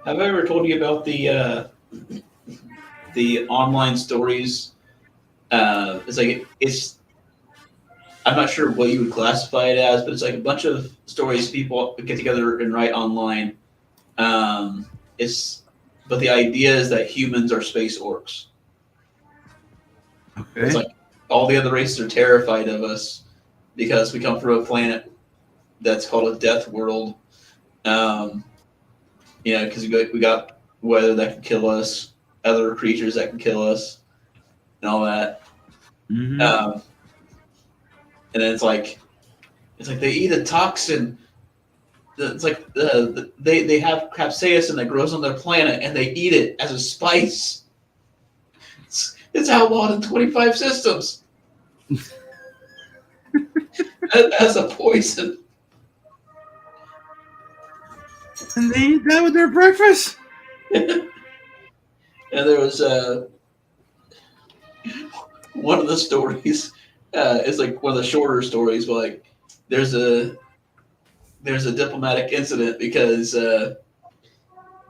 Have I ever told you about the online stories? It's like it's. I'm not sure what you would classify it as, but it's like a bunch of stories people get together and write online. It's but the idea is that humans are space orcs. It's Okay. like all the other races are terrified of us because we come from a planet that's called a death world. Um, because we got weather that can kill us, other creatures that can kill us, and all that. Mm-hmm. Um, and then it's like they eat a toxin. It's like they have capsaicin that grows on their planet, and they eat it as a spice. It's outlawed in 25 systems as a poison. And they eat that with their breakfast. And there was one of the stories. It's like one of the shorter stories, but like there's a diplomatic incident because the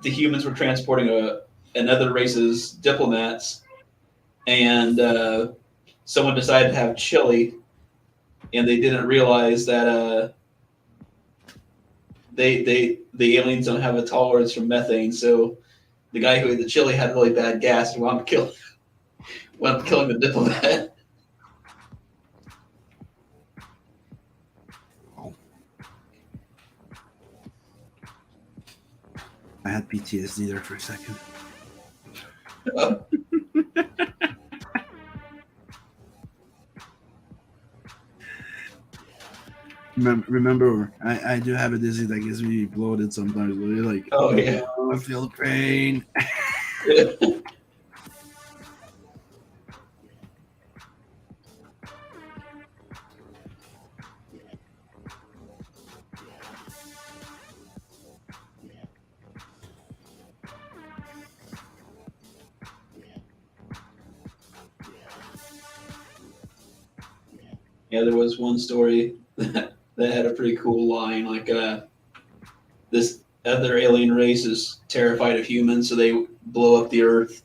humans were transporting another race's diplomats, and someone decided to have chili, and they didn't realize that the aliens don't have a tolerance for methane, so the guy who ate the chili had really bad gas and wound up killing the diplomat. I had PTSD there for a second. Remember, I do have a disease that gets me bloated sometimes. Where you're like, Oh yeah. oh, I feel the pain. Yeah, there was one story that had a pretty cool line, like this other alien race is terrified of humans, so they blow up the Earth,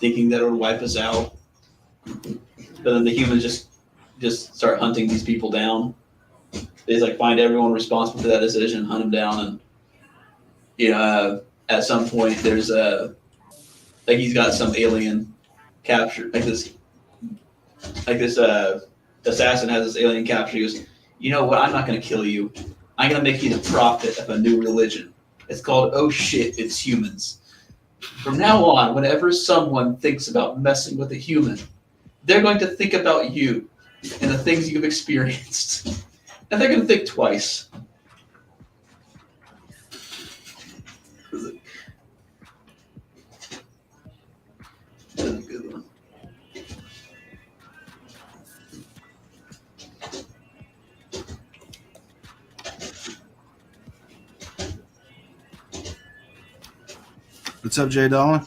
thinking that it would wipe us out. But then the humans just start hunting these people down. They just like find everyone responsible for that decision, hunt them down, and at some point there's like he's got some alien captured, like this assassin has this alien captured. He goes, you know what? I'm not going to kill you. I'm going to make you the prophet of a new religion. It's called Oh Shit, It's Humans. From now on, whenever someone thinks about messing with a human, they're going to think about you and the things you've experienced. And they're going to think twice. That's a good one. What's up, Jay Dollar?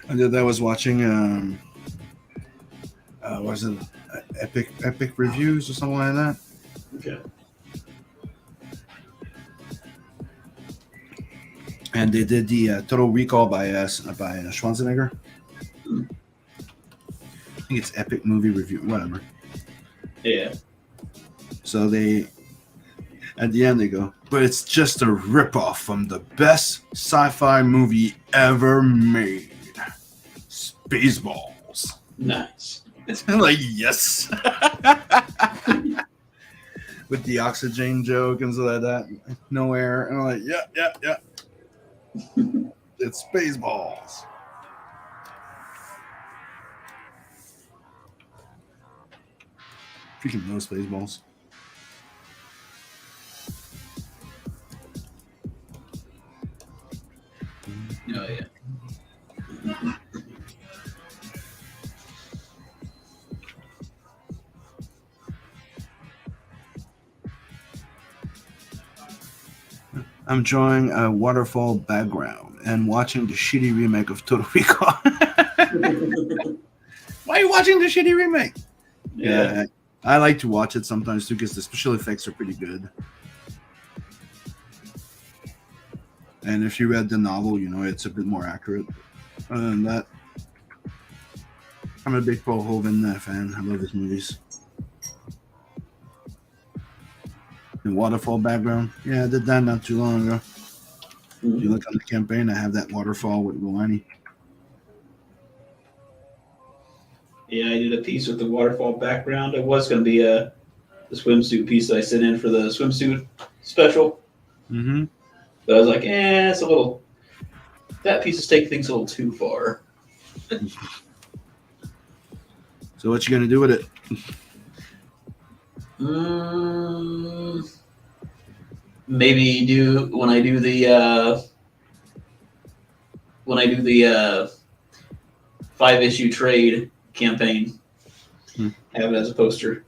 I was watching was it Epic Reviews or something like that? Okay. And they did the Total Recall by Schwarzenegger. Hmm. I think it's Epic Movie Review, whatever. Yeah. So they, at the end, they go, but it's just a ripoff from the best sci-fi movie ever made, Spaceballs. Nice. I'm like, yes. With the oxygen joke and stuff like that, no air, and I'm like, yeah. It's Spaceballs. Freaking know Spaceballs. Oh yeah. I'm drawing a waterfall background and watching the shitty remake of Total Recall. Why are you watching the shitty remake? Yeah, I like to watch it sometimes too because the special effects are pretty good. And if you read the novel, you know it's a bit more accurate. Other than that, I'm a big Paul Verhoeven fan. I love his movies. The waterfall background, yeah, I did that not too long ago. If you look on the campaign, I have that waterfall with Luani. Yeah, I did a piece with the waterfall background. It was going to be the swimsuit piece that I sent in for the swimsuit special. Mm-hmm. But I was like, it's a little. That piece is taking things a little too far. So what you gonna do with it? Maybe do when I do the 5-issue trade campaign. Have it as a poster.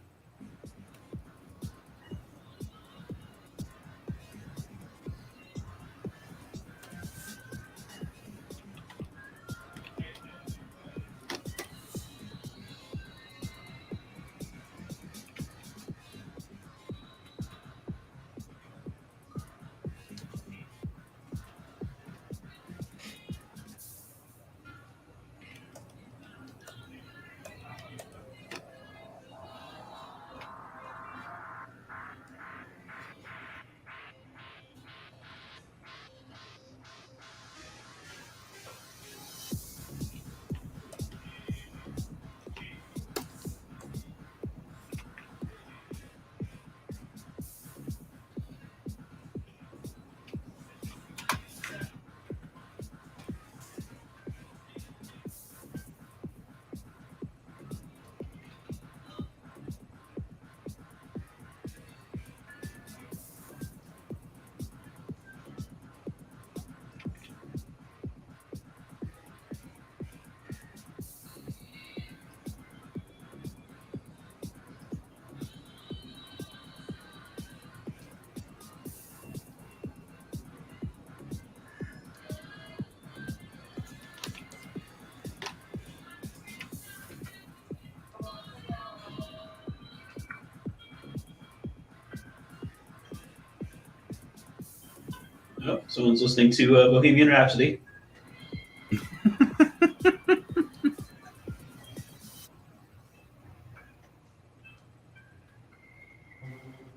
Oh, someone's listening to Bohemian Rhapsody.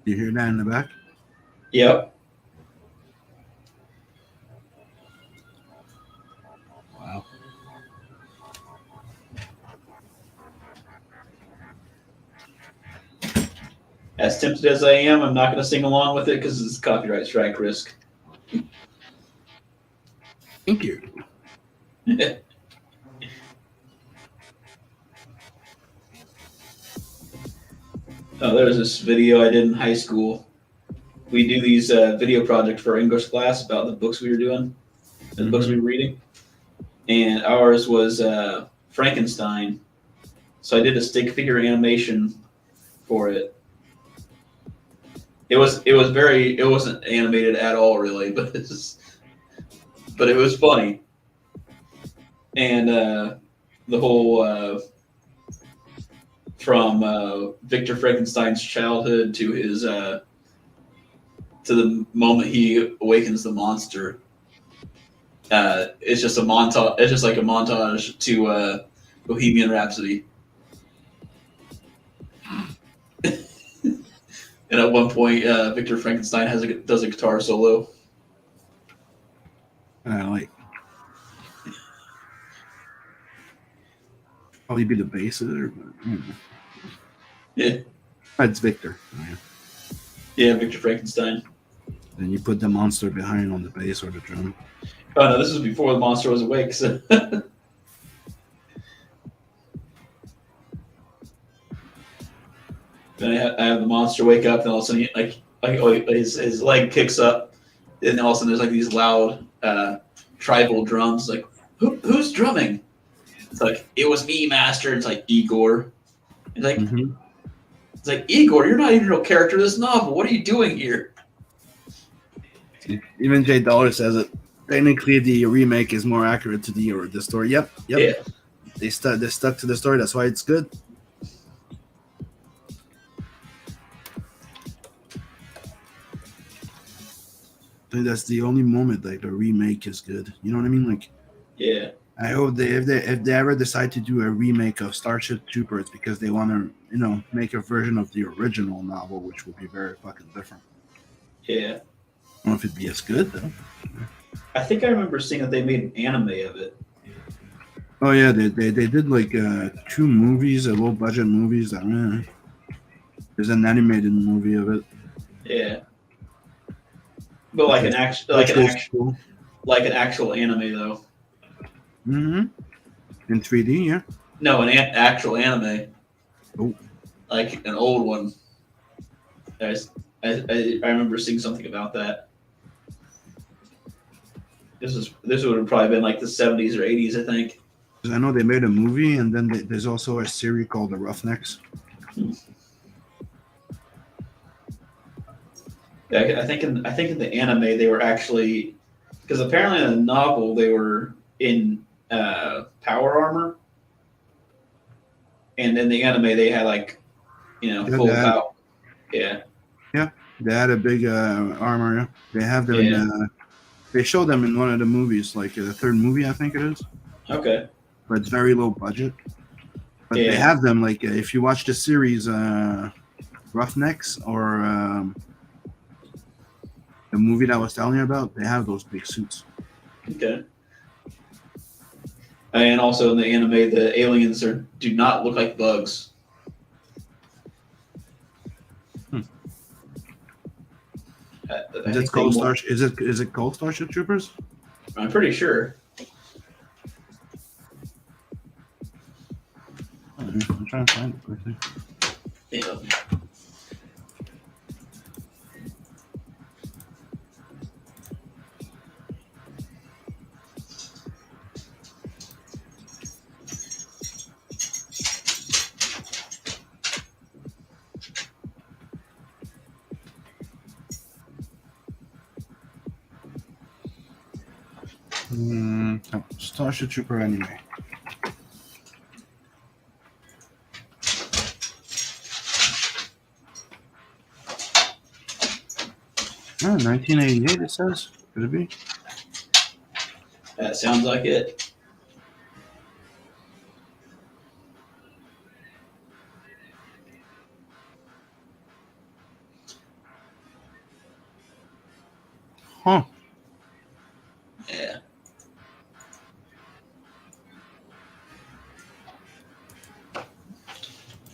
You hear that in the back? Yep. Wow. As tempted as I am, I'm not going to sing along with it because it's copyright strike risk. Thank you. Oh, there was this video I did in high school. We do these video projects for our English class about the books we were doing, the books we were reading, and ours was Frankenstein. So I did a stick figure animation for it. It wasn't animated at all really, but it was funny. and the whole from Victor Frankenstein's childhood to his to the moment he awakens the monster. It's just a montage. It's just like a montage to Bohemian Rhapsody. And at one point, Victor Frankenstein does a guitar solo. Like, probably be the bassist, or Yeah, that's Victor. yeah, Victor Frankenstein. Then you put the monster behind on the bass or the drum. Oh no, this was before the monster was awake. So. Then I have the monster wake up, and all of a sudden, his leg kicks up, and all of a sudden, there's like these loud tribal drums. Like, who's drumming? It's like, it was me, master. It's like Igor. It's like, It's like, Igor, you're not even a real character in this novel. What are you doing here? Even Jay Dollar says it. Technically, the remake is more accurate to the story. Yep. Yeah. They stuck to the story. That's why it's good. I think that's the only moment like the remake is good. You know what I mean? Like, yeah. I hope if they ever decide to do a remake of Starship Troopers, because they want to make a version of the original novel, which will be very fucking different. Yeah. I don't know if it'd be as good though. I think I remember seeing that they made an anime of it. Oh yeah, they did like 2 movies, low budget movies. There's an animated movie of it. Yeah. But like an actual anime though. In 3D, yeah. No, an actual anime. Oh. Like an old one. I remember seeing something about that. This would have probably been like the 70s or 80s, I think. I know they made a movie, and then there's also a series called The Roughnecks. Yeah, I think in the anime they were actually, because apparently in the novel they were in power armor, and in the anime they had like full power. Yeah. Yeah, they had a big armor. Yeah. They have them. Yeah. They show them in one of the movies, like the 3rd movie, I think it is. Okay. But it's very low budget. But Yeah. they have them like if you watch the series Roughnecks or the movie that I was telling you about, they have those big suits. Okay. And also in the anime, the aliens do not look like bugs. Is it called Is it called Starship Troopers? I'm pretty sure. I'm trying to find it quickly. Yeah. Starship Trooper anime. Oh, 1988 it says. Could it be? That sounds like it. Huh. Yeah.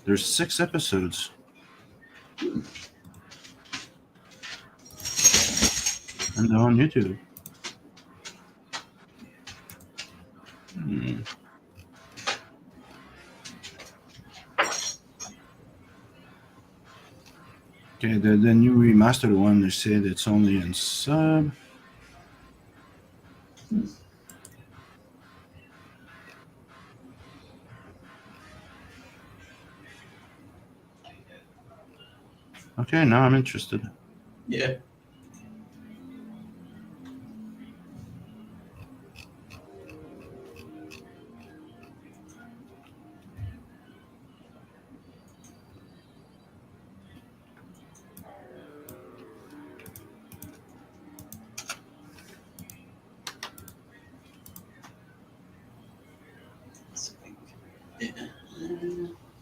There's 6 episodes. And they're on YouTube. Okay, the new remastered one, they said it's only in sub. Okay, now I'm interested. Yeah.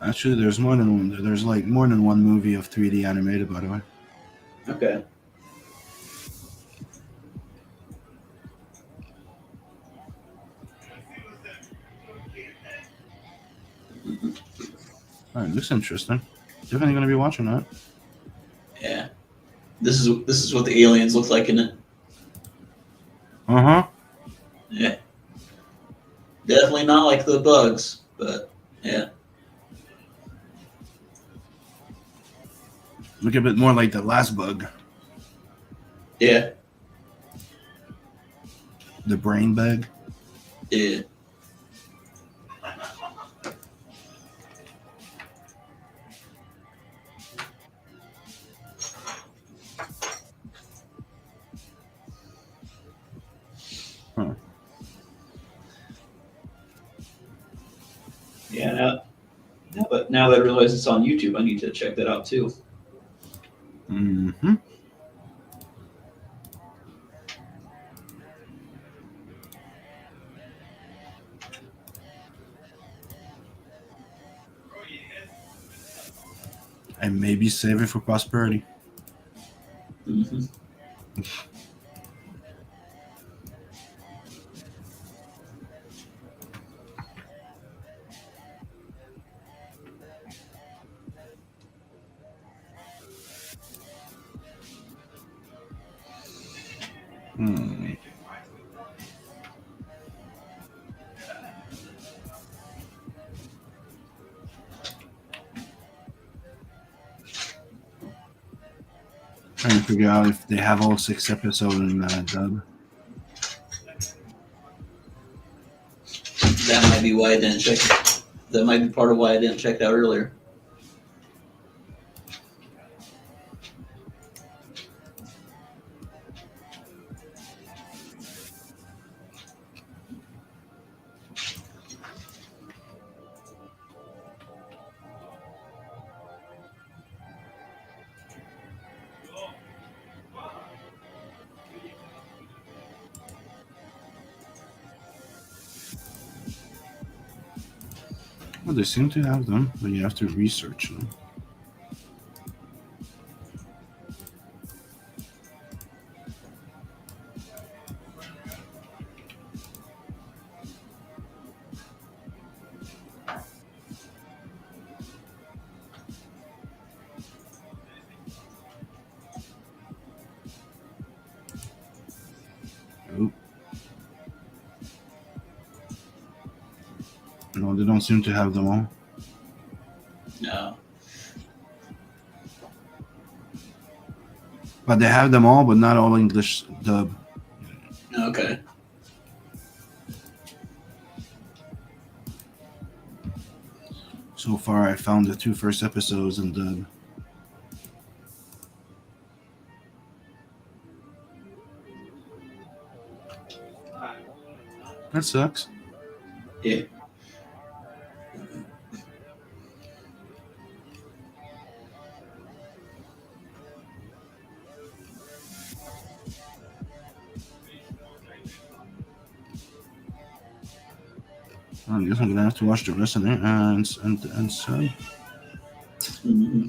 Actually, there's more than one. There's like more than one movie of 3D animated, by the way. Okay. All right, looks interesting. Definitely gonna be watching that. Yeah. This is what the aliens look like in it. Uh huh. Yeah. Definitely not like the bugs, but yeah. Look a bit more like the last bug, Yeah. the brain bug. Yeah. Huh. Yeah. Now that I realize it's on YouTube, I need to check that out too. Mm-hmm. And maybe save it for prosperity. Mm-hmm. Hmm. Trying to figure out if they have all 6 episodes in dub. That might be why I didn't check it. That might be part of why I didn't check it out earlier. Well, they seem to have them, but you have to research them. Oh. No, they don't seem to have them all. No. But they have them all, but not all English dub. Okay. So far, I found the 2 first episodes in dub. That sucks. Yeah. I guess I'm gonna have to watch the rest of it and so. Mm-hmm.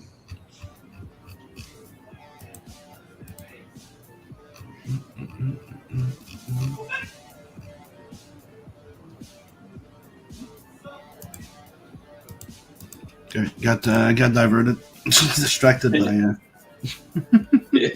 Okay, got diverted, distracted by. Yeah.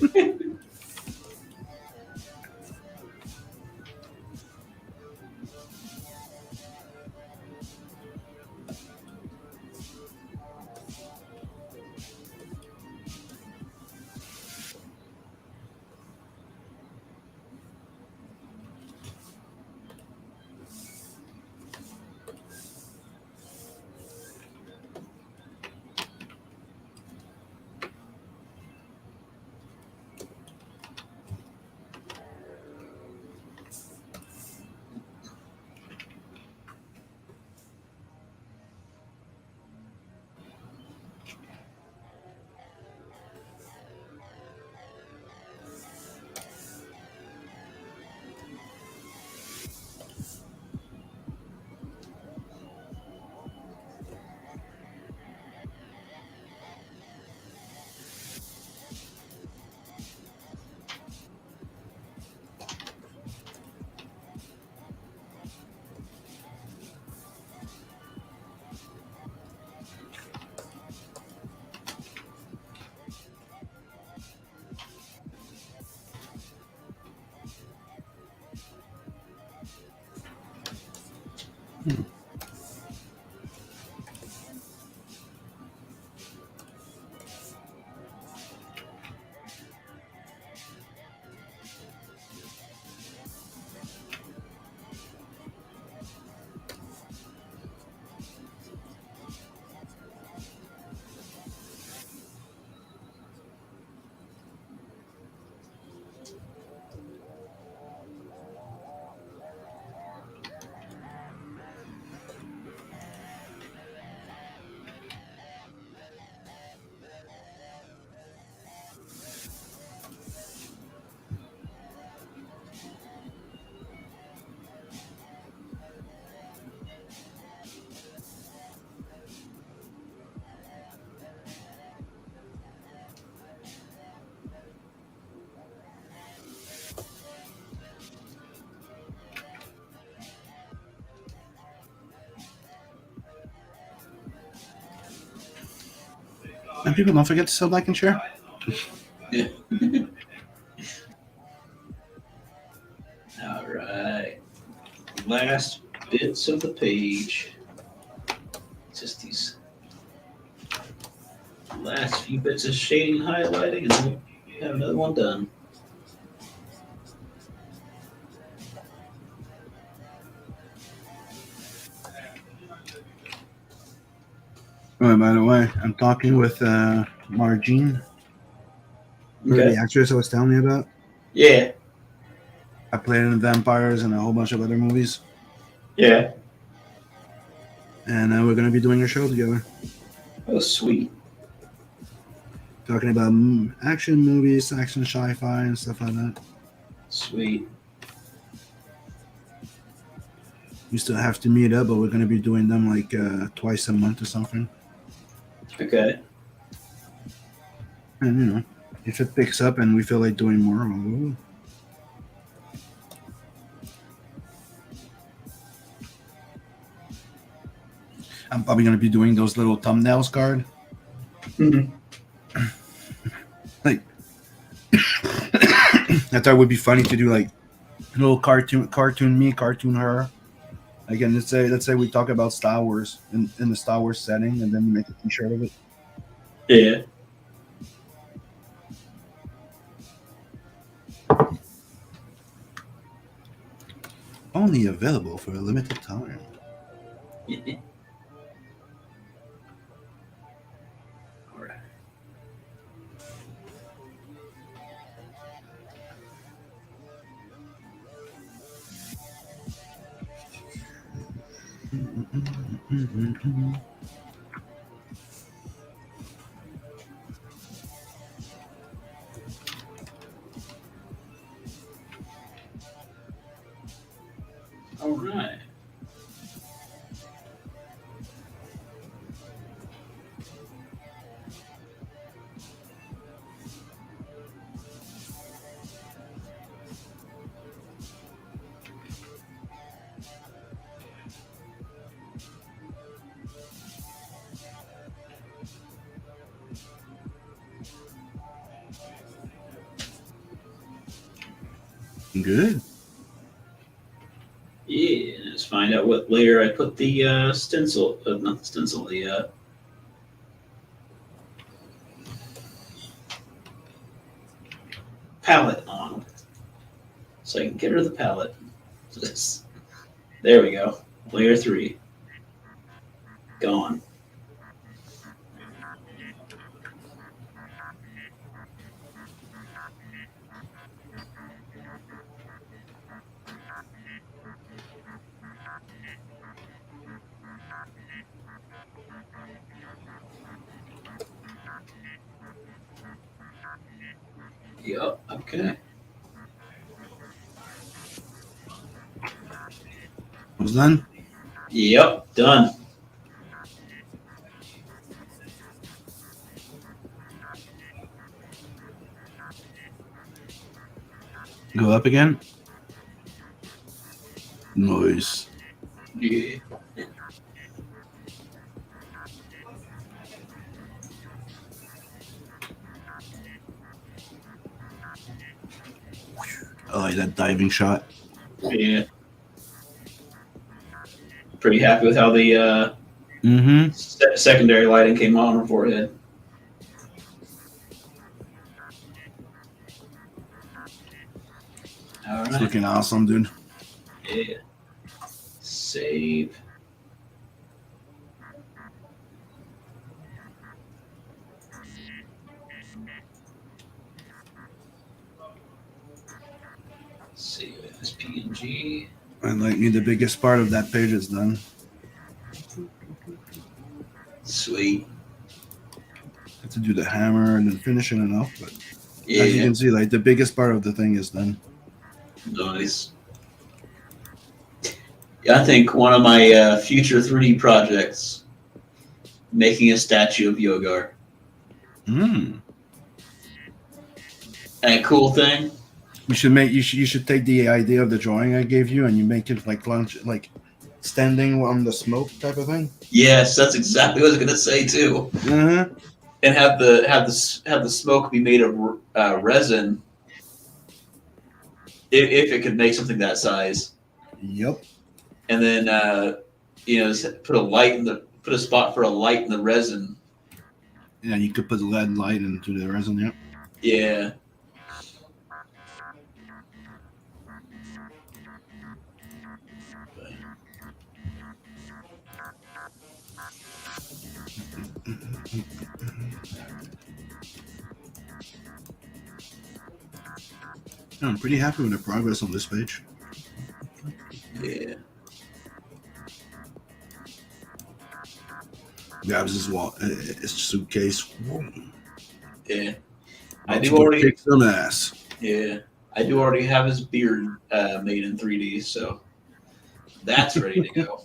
And people don't forget to sub, like, and share. Yeah. All right. Last bits of the page. Just these last few bits of shading and highlighting, and then we'll have another one done. Oh, by the way, I'm talking with Margine, the actress I was telling you about. Yeah. I played in Vampires and a whole bunch of other movies. Yeah. And we're going to be doing a show together. Oh, sweet. Talking about action movies, action sci-fi, and stuff like that. Sweet. We still have to meet up, but we're going to be doing them like twice a month or something. Okay. And, you know, if it picks up and we feel like doing more, we'll... I'm probably going to be doing those little thumbnails card. Mm-hmm. Like, I thought it would be funny to do like a little cartoon me, cartoon her. Again, let's say we talk about Star Wars in the Star Wars setting, and then we make a T-shirt of it. Yeah. Only available for a limited time. All right. All right. Good. Yeah, let's find out what layer I put the stencil, not the stencil, the palette on. So I can get rid of the palette. There we go. Layer 3. Gone. Yep, okay. Was done? Yep, done. Go up again. Nice. Yeah. I like that diving shot. Yeah. Pretty happy with how the secondary lighting came on her forehead. All It's right. looking awesome, dude. Yeah. Save. Save as PNG. And like me, the biggest part of that page is done. Sweet. Have to do the hammer and then finishing it off, but Yeah. as you can see, like the biggest part of the thing is done. Nice. Yeah, I think one of my future 3D projects, making a statue of Yogar. Mm. And a cool thing. You should take the idea of the drawing I gave you and you make it like lunch, like standing on the smoke type of thing. Yes, that's exactly what I was gonna say too. Uh-huh. and have the smoke be made of resin, if it could make something that size. Yep. And then just put a spot for a light in the resin. Yeah, you could put lead light into the resin. Yep. Yeah. I'm pretty happy with the progress on this page. Yeah. Grabs his his suitcase. Yeah. I do already kick some ass. Yeah. I do already have his beard made in 3D, so that's ready to go.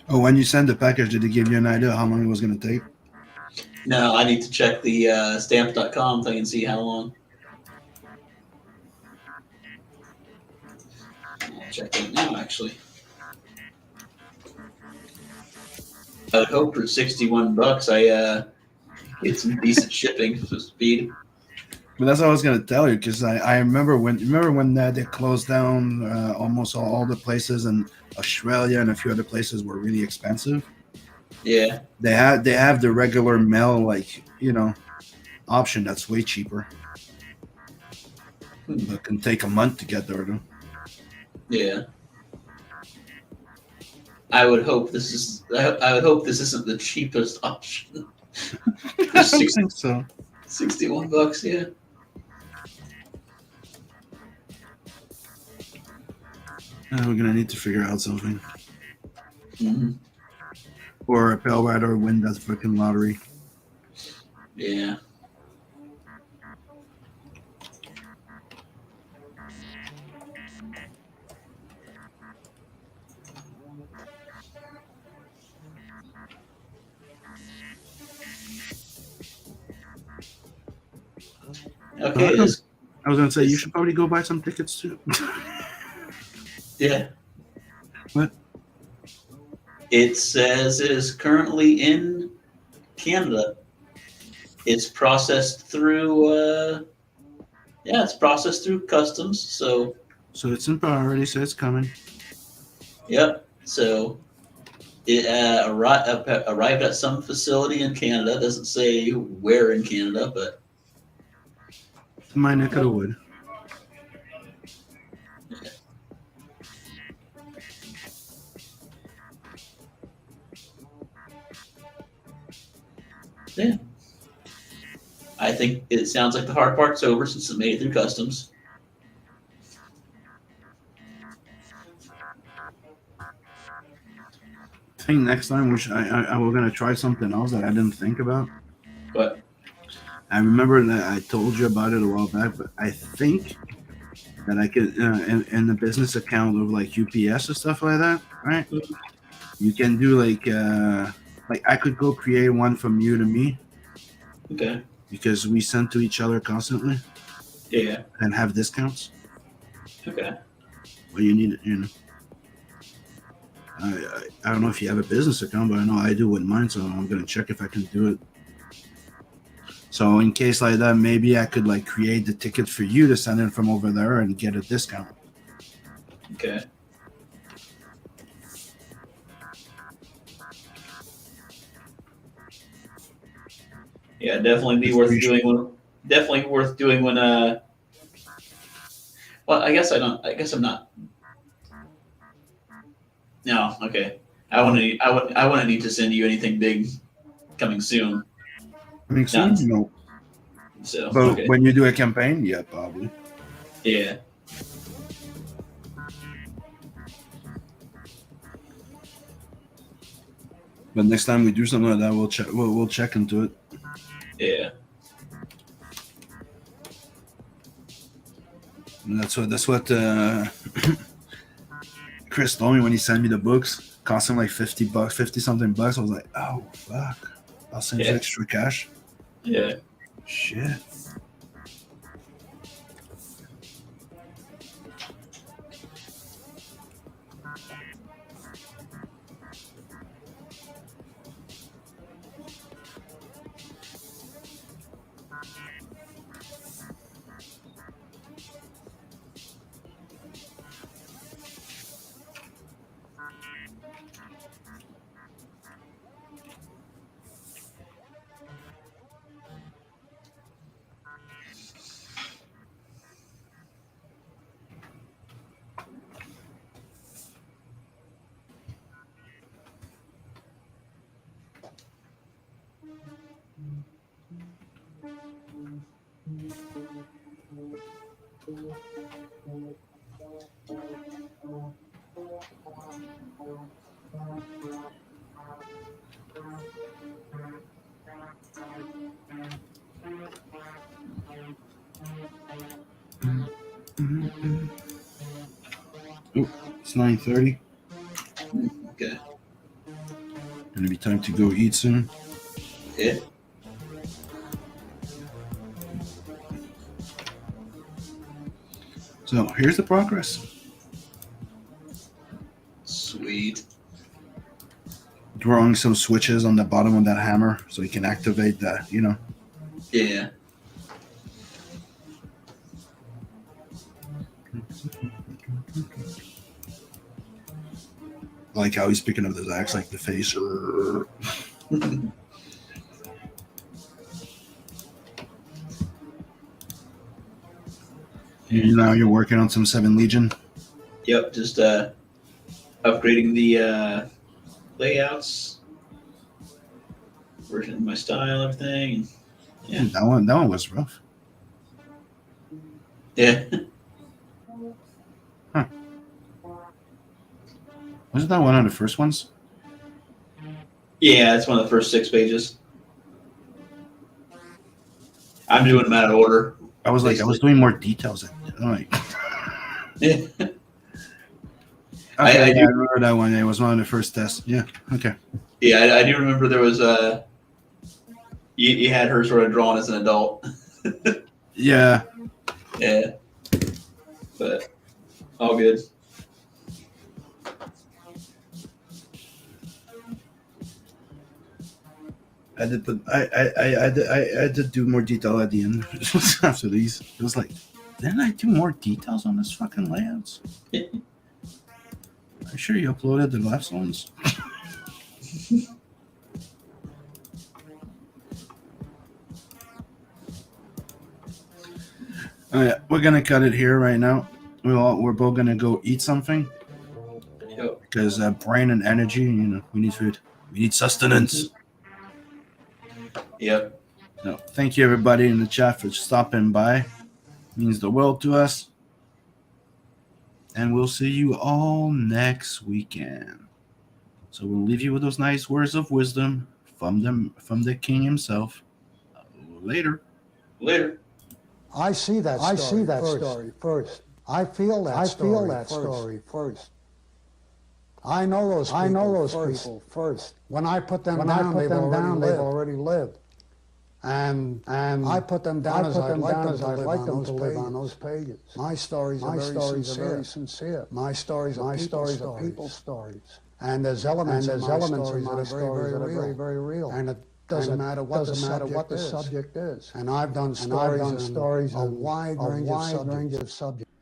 Oh, when you send the package, did they give you an idea how long it was going to take? No, I need to check the stamps.com thing and see how long. I'll check it now, actually. I would hope for $61, I get some decent shipping for speed. But that's what I was going to tell you, because I remember when they closed down almost all the places, and Australia and a few other places were really expensive. Yeah. They have the regular mail option that's way cheaper. But it can take a month to get there though. Yeah. I would hope this isn't the cheapest option. I think so. $61, yeah. We're gonna need to figure out something. Mm-hmm. Or a Pale Rider win that fucking lottery. Yeah. Okay. I was gonna say you should probably go buy some tickets too. Yeah. What? It says it is currently in Canada. It's processed through customs. So it's in priority, so it's coming. Yep. So it arrived at some facility in Canada. Doesn't say where in Canada, but My neck of the wood. yeah. I think it sounds like the hard part's over since it made it through customs. I think next time we're gonna try something else that I didn't think about. But I remember that I told you about it a while back, but I think that I could in the business account of like UPS and stuff like that, right? You can do like I could go create one from you to me. Okay. Because we send to each other constantly. Yeah. And have discounts. Okay. Well, you need it, you know. I don't know if you have a business account, but I know I do with mine, so I'm gonna check if I can do it. So in case like that, maybe I could like create the ticket for you to send in from over there and get a discount. Okay. Yeah, definitely be worth doing when. Definitely worth doing when. Well, I guess I don't. I guess I'm not. No. Okay. I wouldn't need to send you anything big coming soon. Coming soon? No. So. But okay. when you do a campaign, yeah, probably. Yeah. But next time we do something like that, we'll check. We'll check into it. Yeah. And that's what Chris told me when he sent me the books. Cost him like $50, 50 something bucks. I was like, oh fuck, I'll send you extra cash. Yeah. Shit. Oh, it's 9:30. Okay. Gonna be time to go eat soon. Yeah. So here's the progress. Sweet. Drawing some switches on the bottom of that hammer so you can activate that, you know. Yeah. Like how he's picking up his axe, like the face. Now you're working on some 7 Legion. Yep, just upgrading the layouts, version of my style, everything. Yeah, that one was rough. Yeah. Huh. Wasn't that one of the first ones? Yeah, it's one of the first 6 pages. I'm doing them out of order. I was like, I was doing more details. I'm like, Yeah. okay, I remember that one. It was one of the first tests. Yeah. Okay. Yeah, I do remember there was you had her sort of drawn as an adult. Yeah. Yeah. But all good. I did do more detail at the end after these. It was like, didn't I do more details on this fucking layouts? I'm sure you uploaded the last ones. We're gonna cut it here right now. We're both gonna go eat something. Yep. Because brain and energy, you know, we need food. We need sustenance. Yep. So thank you everybody in the chat for stopping by. It means the world to us. And we'll see you all next weekend. So we'll leave you with those nice words of wisdom from the king himself. Later. Later. I see that story first. I feel that story first. I know those people first. When I put them down, they've already lived. And I put them down as I'd like them to live on those pages. My stories are very sincere. My stories are people's stories. And there's elements in my stories that are very real. And it doesn't matter what the subject is. And I've done stories on a wide range of subjects.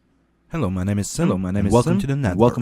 Hello, my name is Sim. Welcome to the network.